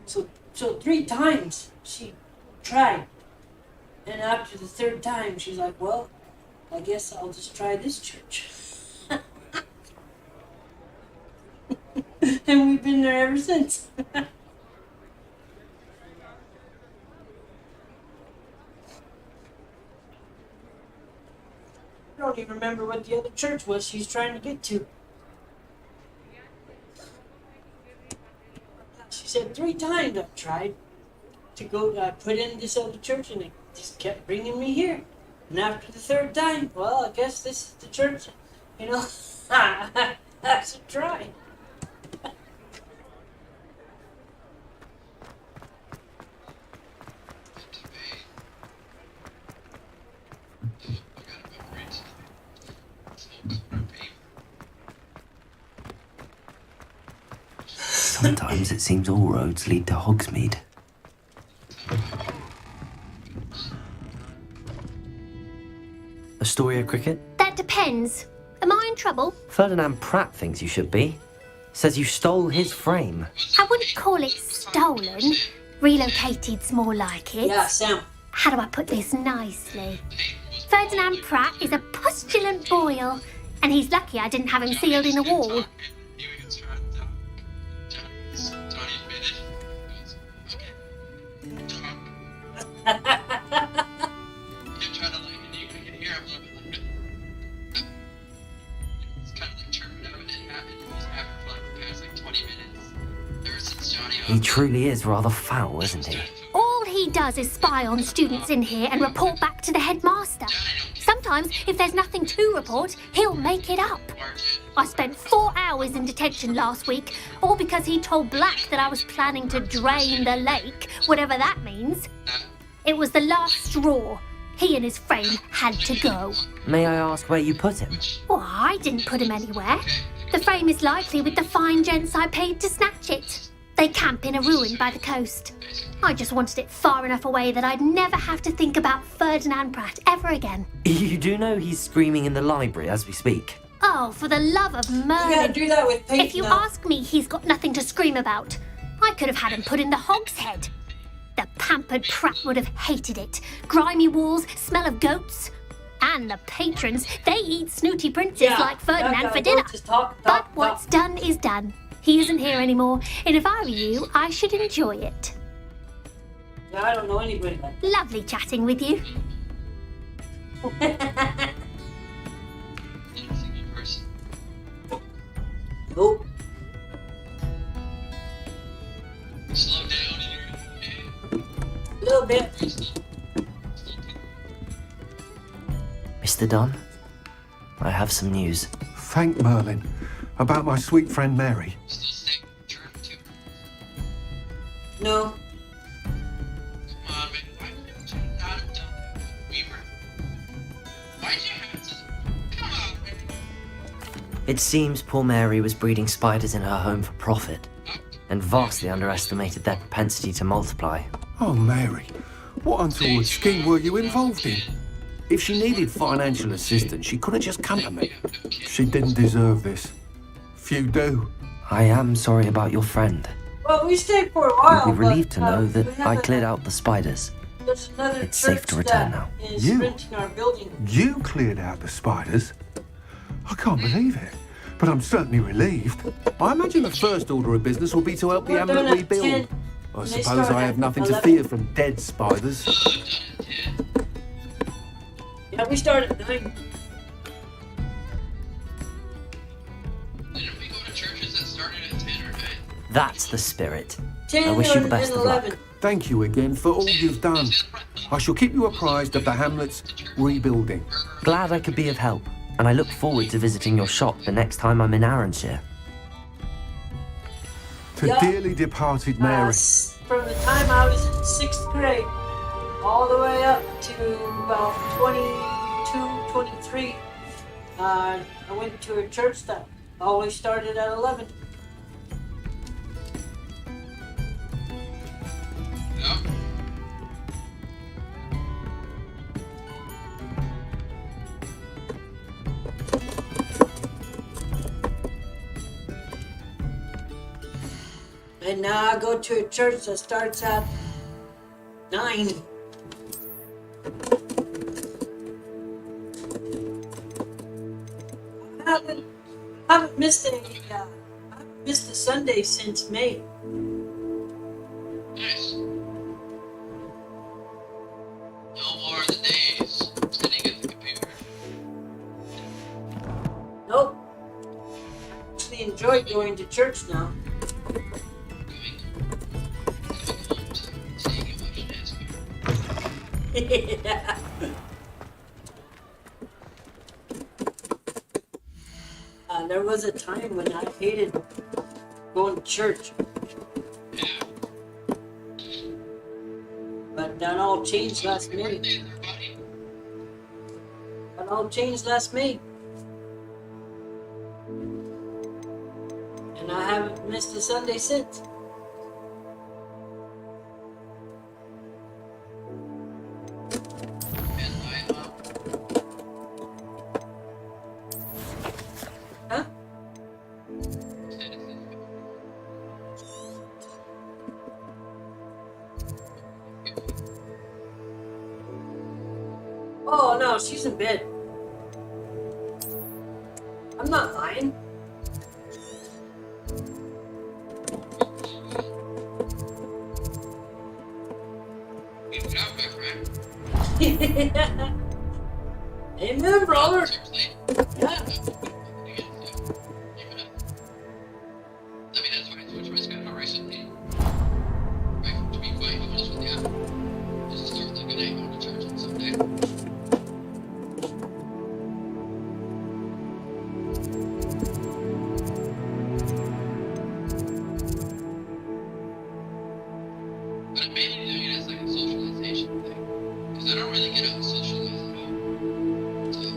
So 3 times she tried. And after the 3rd time, she's like, "Well, I guess I'll just try this church." And we've been there ever since. I don't even remember what the other church was she's trying to get to. She said 3 times I've tried to go, put in this other church, and it just kept bringing me here. And after the 3rd time, well, I guess this is the church, I should try. Sometimes it seems all roads lead to Hogsmeade. Astoria Cricket? That depends. Am I in trouble? Ferdinand Pratt thinks you should be. Says you stole his frame. I wouldn't call it stolen. Relocated's more like it. Yeah, Sam. How do I put this nicely? Ferdinand Pratt is a postulant boil, and he's lucky I didn't have him sealed in a wall. He truly is rather foul, isn't he? All he does is spy on students in here and report back to the headmaster. Sometimes, if there's nothing to report, he'll make it up. I spent 4 hours in detention last week, all because he told Black that I was planning to drain the lake, whatever that means. It was the last straw. He and his frame had to go. May I ask where you put him? Well, I didn't put him anywhere. The frame is likely with the fine gents I paid to snatch it. They camp in a ruin by the coast. I just wanted it far enough away that I'd never have to think about Ferdinand Pratt ever again. You do know he's screaming in the library as we speak. Oh, for the love of Merlin. You gotta do that with paint If you now. ask me, he's got nothing to scream about. I could have had him put in the hogshead. The pampered Pratt would have hated it. Grimy walls, smell of goats. And the patrons, they eat snooty princes like Ferdinand for dinner. But what's done is done. He isn't here anymore, and if I were you, I should enjoy it. Yeah, I don't know anybody like that. Lovely chatting with you. Nope. Slow down A little bit. Mr. Dunn, I have some news. Thank Merlin. About my sweet friend Mary. No. It seems poor Mary was breeding spiders in her home for profit, and vastly underestimated their propensity to multiply. Oh, Mary. What untoward scheme were you involved in? If she needed financial assistance, she could have just come to me. She didn't deserve this. Few do. I am sorry about your friend. Well, we stayed for a while. You'll be relieved to but, know we that I have cleared out the spiders. There's another It's safe to church return that now. is You? renting our building. You cleared out the spiders? I can't believe it. But I'm certainly relieved. I imagine the first order of business will be to help the We're hamlet done at rebuild. 10, I and they suppose start I at have nothing to 11. fear from dead spiders. Yeah, we started at 9. Didn't we go to churches that started at 10 or 9? That's the spirit. 10 I wish you the and best of luck. 11. Thank you again for all you've done. I shall keep you apprised of the hamlet's rebuilding. Glad I could be of help, and I look forward to visiting your shop the next time I'm in Arranshire. To Yeah. dearly departed Mary. From the time I was in 6th grade all the way up to about 22, 23, I went to a church that always started at 11. And now I go to a church that starts at 9. I haven't missed a Sunday since May. Nice. No more of the days sitting at the computer. Nope. I actually enjoy going to church now. Yeah. There was a time when I hated going to church. But that all changed last May. That all changed last May. And I haven't missed a Sunday since. Huh? Oh no, she's in bed. I'm not lying. Amen, brother. Yeah. But I'm mainly doing it as like a socialization thing. Because I don't really get out socialize at all. So,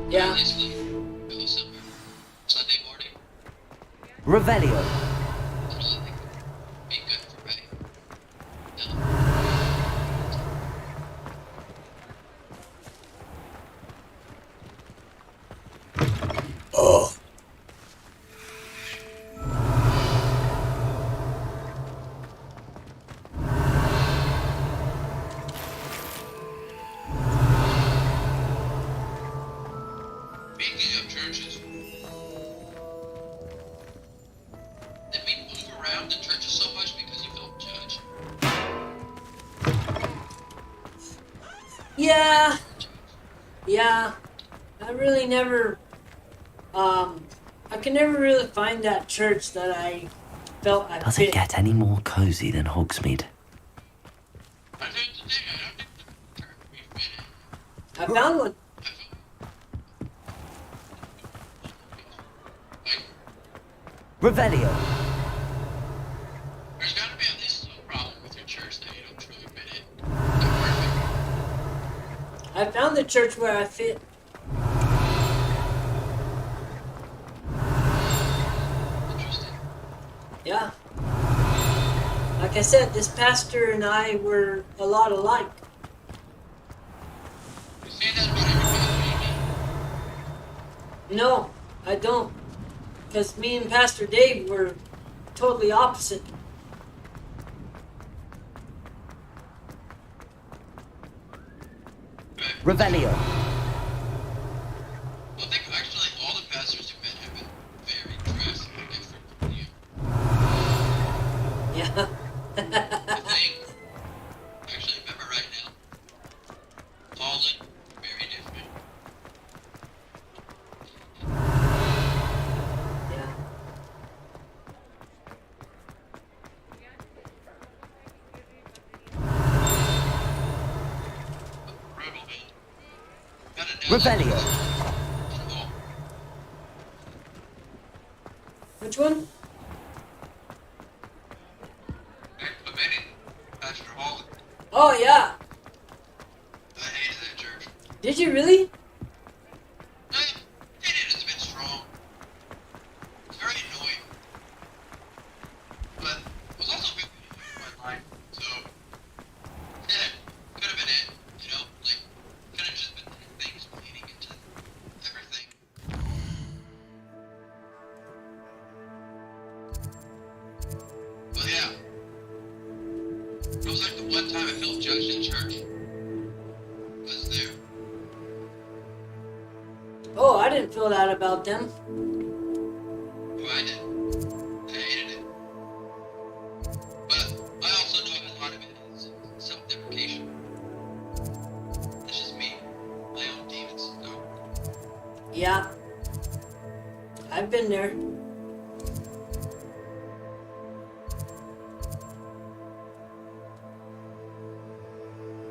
Yeah. at least like, go somewhere. Sunday morning. Revelio. That'll like, be good for me. Oh. Speaking of churches, did we move around the churches so much because you felt judged? Yeah. Yeah. I really never, I can never really find that church that I felt I Does fit. it get any more cozy than Hogsmeade? I found one. Revelio. There's gotta be at least some problem with your church that you don't truly fit in. I found the church where I fit. Interesting. Yeah. Like I said, this pastor and I were a lot alike. You say that about every pastor you meet? No, I don't. Because me and Pastor Dave were totally opposite. Revelio. I think actually all the pastors you met have been very drastically different from you. Yeah. I think, actually remember right now, Holland, very different. Yeah. Brutal, man. Gotta know Revelio. Which one? Pastor Holland. Oh, yeah. I hated that church. Did you really? Hated it's a bit strong. It's very annoying. But it was also good in my life, so yeah, could have been it, you know, like could have just been things bleeding into everything. But yeah. It was like the one time I felt judged in church. Was there. Oh, I didn't feel that about them. Oh, I did. I hated it. But I also know a lot of it is self-deprecation. It's just me. My own demons. So. Yeah. I've been there.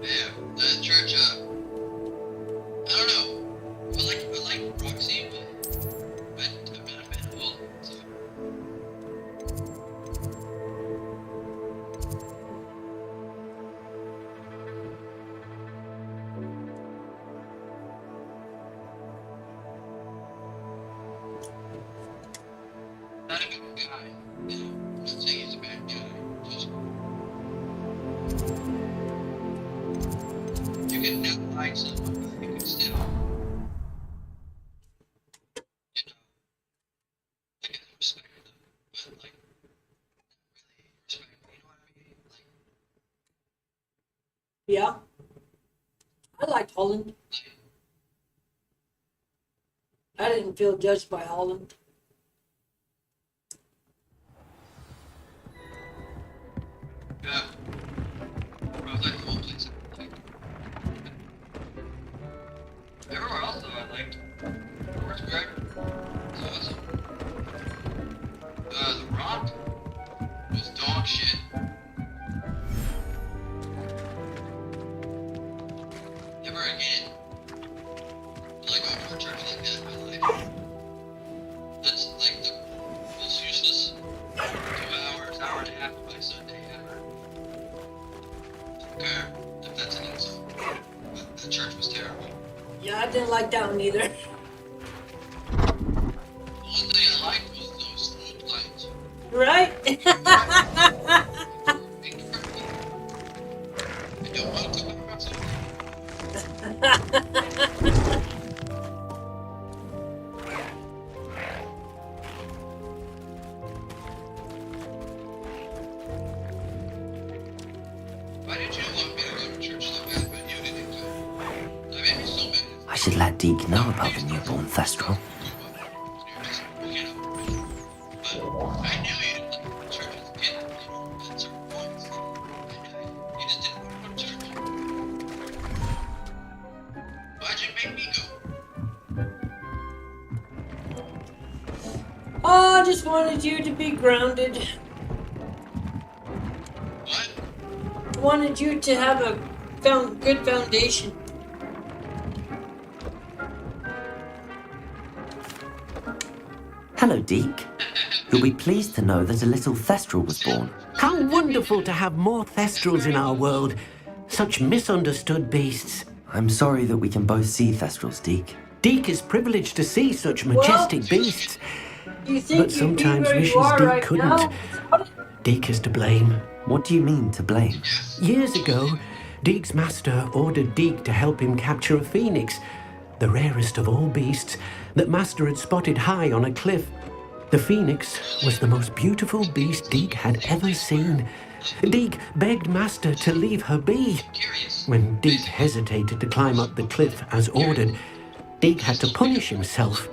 Yeah, that church, I don't know. I like Roxy, but I'm not a fan of all. So. Not a good guy. You know, I'm not saying he's a bad guy. Just you can never like someone, but you can still, you know, like respect them, but like not really respect them. You know what I mean? Like, Yeah. I liked Holland. I didn't feel judged by Holland. yeah. I was like the whole place. Like, everywhere else though, I liked. Where's Greg? It's awesome. The Rock was dog shit. Never again. Will I go to a church like that in my life? That's like the most useless 2 hours, hour and a half of my Sunday ever. care if that's an insult. But the church was terrible. Yeah, I didn't like that one either. One thing I liked was those slope lights. Right? I don't want to talk about something. Why did you want me to go to church so bad, but you didn't go? That made me so mad. I should let Deke know about the newborn Thestral. I knew you didn't like church as a kid, at certain points. I knew it. You just didn't want to go to church. Why'd you make me go? Oh, I just wanted you to be grounded. What? Wanted you to have a good foundation. Hello, Deke. You'll be pleased to know that a little Thestral was born. How wonderful to have more Thestrals in our world. Such misunderstood beasts. I'm sorry that we can both see Thestrals, Deke. Deke is privileged to see such majestic beasts. You think But sometimes wishes Deke couldn't. Deke is to blame. What do you mean, to blame? Years ago, Deke's master ordered Deke to help him capture a phoenix, the rarest of all beasts that Master had spotted high on a cliff. The phoenix was the most beautiful beast Deke had ever seen. Deke begged Master to leave her be. When Deke hesitated to climb up the cliff as ordered, Deke had to punish himself.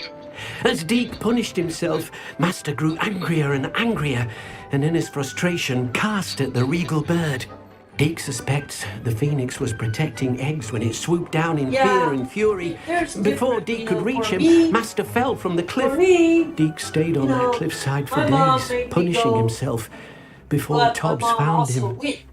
As Deke punished himself, Master grew angrier and angrier, and in his frustration cast at the regal bird. Deke suspects the phoenix was protecting eggs when it swooped down in fear and fury. Before Deke could reach him, Master fell from the cliff. Deke stayed on that cliffside for days, punishing himself, before Tobbs found him. Like,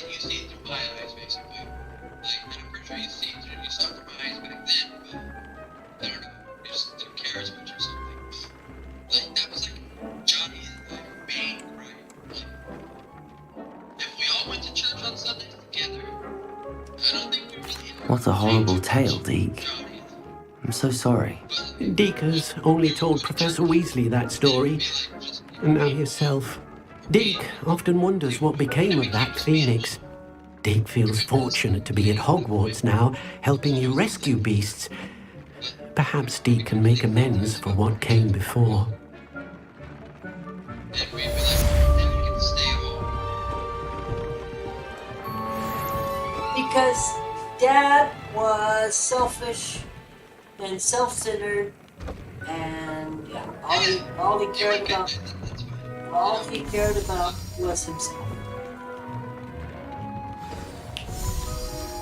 you see through my eyes, basically. Like, and I'm pretty sure you see through, you saw through my eyes back then, but I don't know, you just didn't care as much or something. Like, that was like Johnny's like main gripe. Like, if we all went to church on Sundays together, I don't think we really What a horrible tale, Deke. I'm so sorry. Deke has only told Professor Weasley that story, and now yourself. Deke often wonders what became of that phoenix. Deke feels fortunate to be at Hogwarts now, helping you rescue beasts. Perhaps Deke can make amends for what came before. Because Dad was selfish and self-centered, and yeah, all he cared about was himself.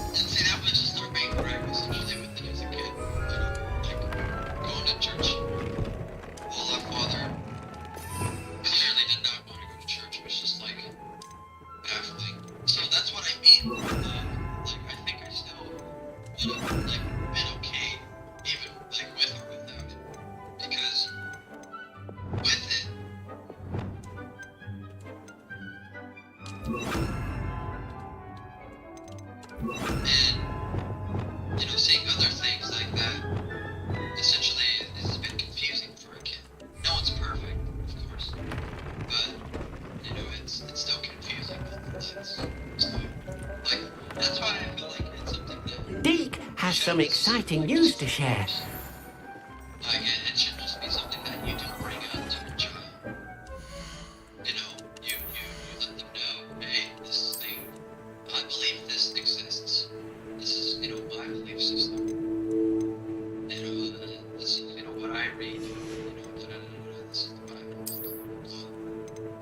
And see, that was just our main gripe, essentially, with it as a kid. Like, going to church. Well, our father clearly did not want to go to church. It was just, like, baffling. So that's what I mean. Like, I think I still would have, like, been okay, even, like, with or without it. Because with it, and, you know, seeing other things like that, essentially, it's been confusing for a kid. No one's perfect, of course, but, you know, it's still confusing nonetheless. So, like, that's why I feel like it's something that... Deke has some exciting news to share. Like, it should just be something that you don't bring up to a child. You know, you let them know, hey, this thing, I believe this exists. This is, you know, my belief system. You know, this is, you know, what I read. You know, this is the Bible.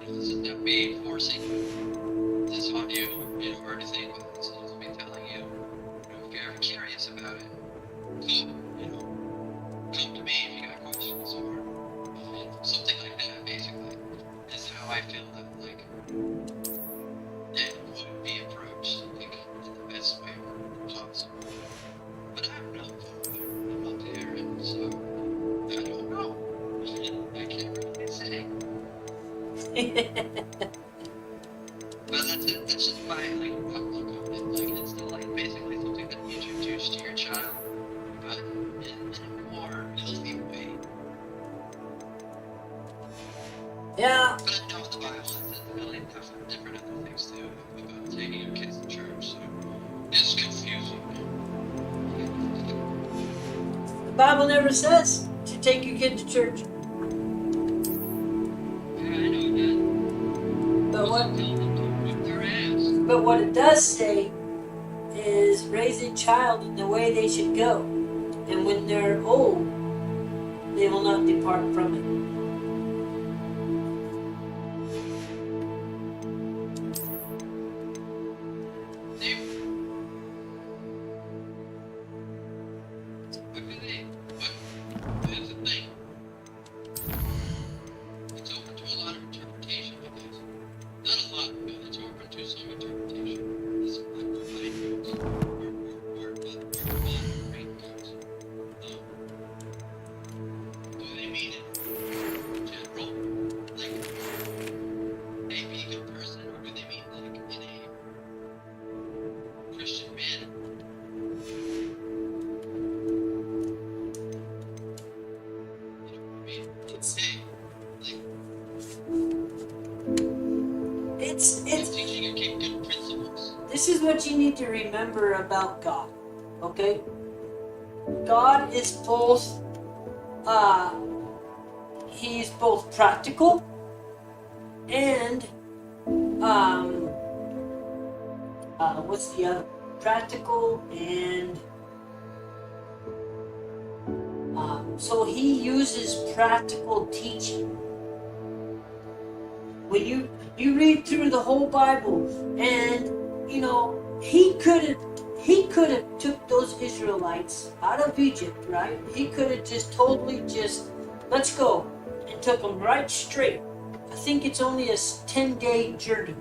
You know, this is not me forcing this on you, you know, or anything, but this is just me telling you, you know, if you're ever curious about it, cool, you know. But that's just my like outlook on it. Like it's still like basically something that you introduce to your child, but in a more healthy way. Yeah. But I know the Bible says a million different other things too about taking your kids to church, so it's confusing. The Bible never says to take your kid to church. Yeah, I know that. But what it does say is raise a child in the way they should go, and when they're old, they will not depart from it. Here's the thing. It's open to a lot of interpretation, I guess. Not a lot, but it's open to some interpretation. This black or white goes, or green goes. Do they mean it in general? Like, hey, be a good person, or do they mean like in a Christian manner? It's teaching your kid good principles. This is what you need to remember about God, okay? God is both, he's both practical and, what's the other? Practical and, so he uses practical teaching. When you read through the whole Bible, and you know he could have took those Israelites out of Egypt, right? He could have just totally let's go, and took them right straight. I think it's only a 10-day journey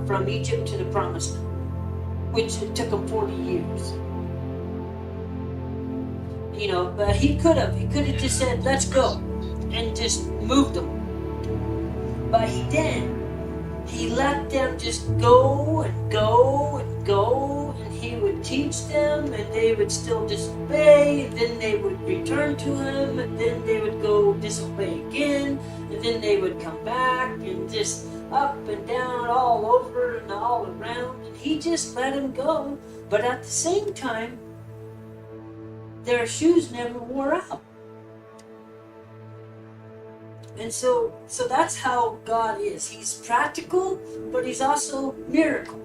from Egypt to the Promised Land, which it took them 40 years. You know, but he could have just said, let's go, and just moved them. But he didn't. He let them just go and go and go, and he would teach them, and they would still disobey, and then they would return to him, and then they would go disobey again, and then they would come back, and just up and down, all over and all around, and he just let them go. But at the same time, their shoes never wore out. And so that's how God is. He's practical, but he's also miracle.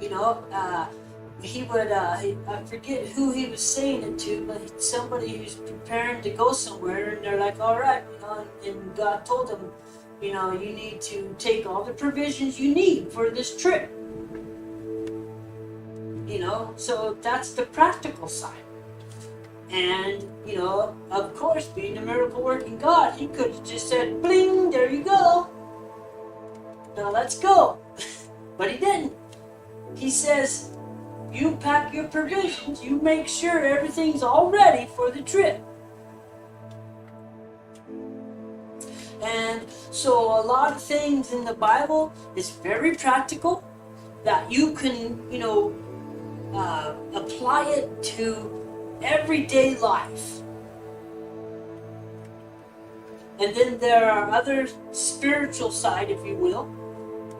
You know, he would, I forget who he was saying it to, but somebody who's preparing to go somewhere, and they're like, all right, you know, and God told them, you know, you need to take all the provisions you need for this trip. You know, so that's the practical side. And, you know, of course, being a miracle working God, he could have just said, bling, there you go. Now let's go. But he didn't. He says, you pack your provisions, you make sure everything's all ready for the trip. And so a lot of things in the Bible is very practical, that you can, you know, apply it to everyday life. And then there are other spiritual side, if you will,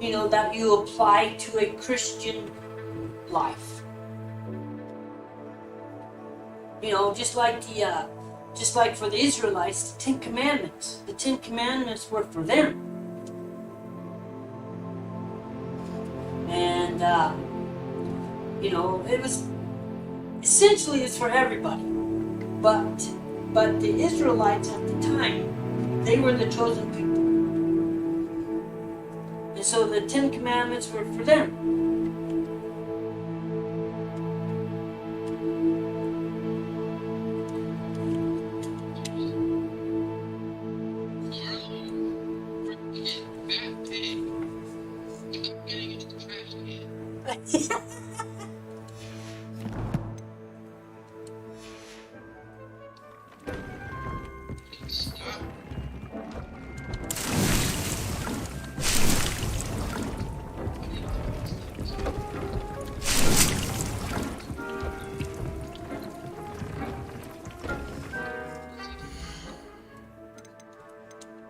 you know, that you apply to a Christian life. You know, just like for the Israelites, the Ten Commandments. The Ten Commandments were for them. And you know, it was essentially it's for everybody. But the Israelites at the time, they were the chosen people. And so the Ten Commandments were for them.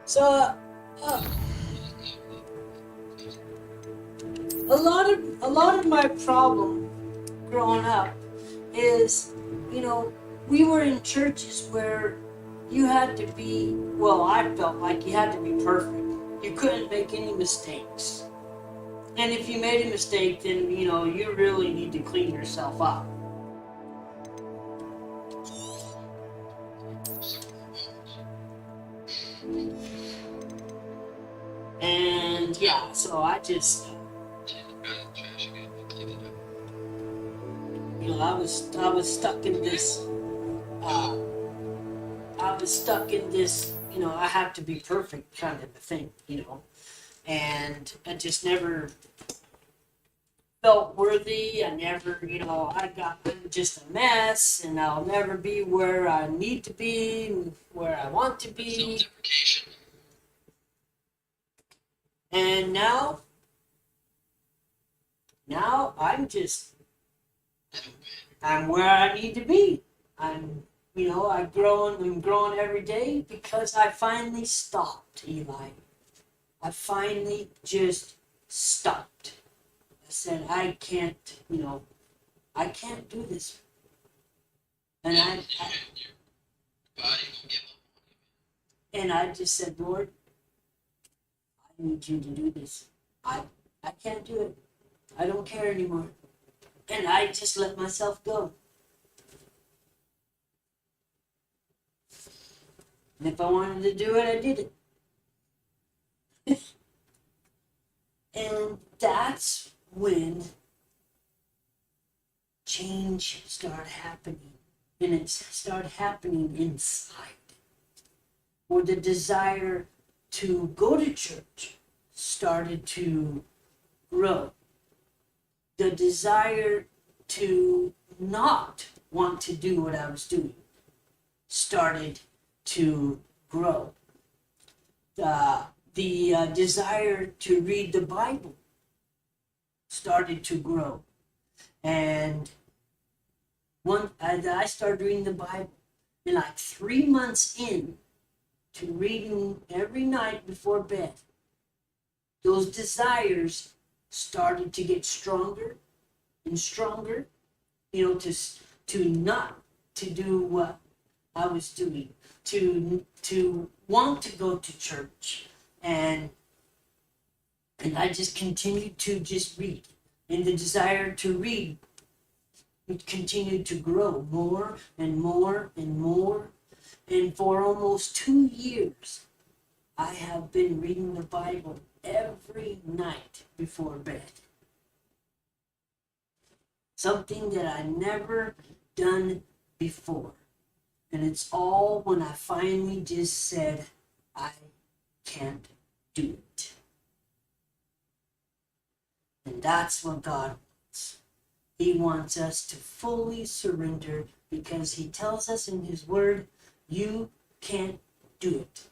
So, a lot of my problem growing up is, you know, we were in churches where you had to be, well, I felt like you had to be perfect. You couldn't make any mistakes. And if you made a mistake, then, you know, you really need to clean yourself up. And yeah, so I just, you know, I was stuck in this, you know, I have to be perfect kind of a thing, you know, and I just never felt worthy. I never, you know, I'm just a mess, and I'll never be where I need to be, where I want to be. And now I'm where I need to be. You know, I'm growing every day because I finally stopped, Eli. I finally just stopped. I said, I can't, you know, I can't do this. And I just said, Lord, I need you to do this. I can't do it. I don't care anymore. And I just let myself go. And if I wanted to do it, I did it. And that's when change started happening. And it started happening inside. Or the desire to go to church started to grow. The desire to not want to do what I was doing started to grow. The desire to read the Bible started to grow. And I started reading the Bible, and like 3 months in to reading every night before bed, those desires started to get stronger and stronger, you know, to not to do what I was doing, to want to go to church, and I just continued to just read, and the desire to read, it continued to grow more and more and more, and for almost 2 years, I have been reading the Bible every night before bed. Something that I never done before. And it's all when I finally just said, I can't do it. And that's what God wants. He wants us to fully surrender, because he tells us in his word, you can't do it.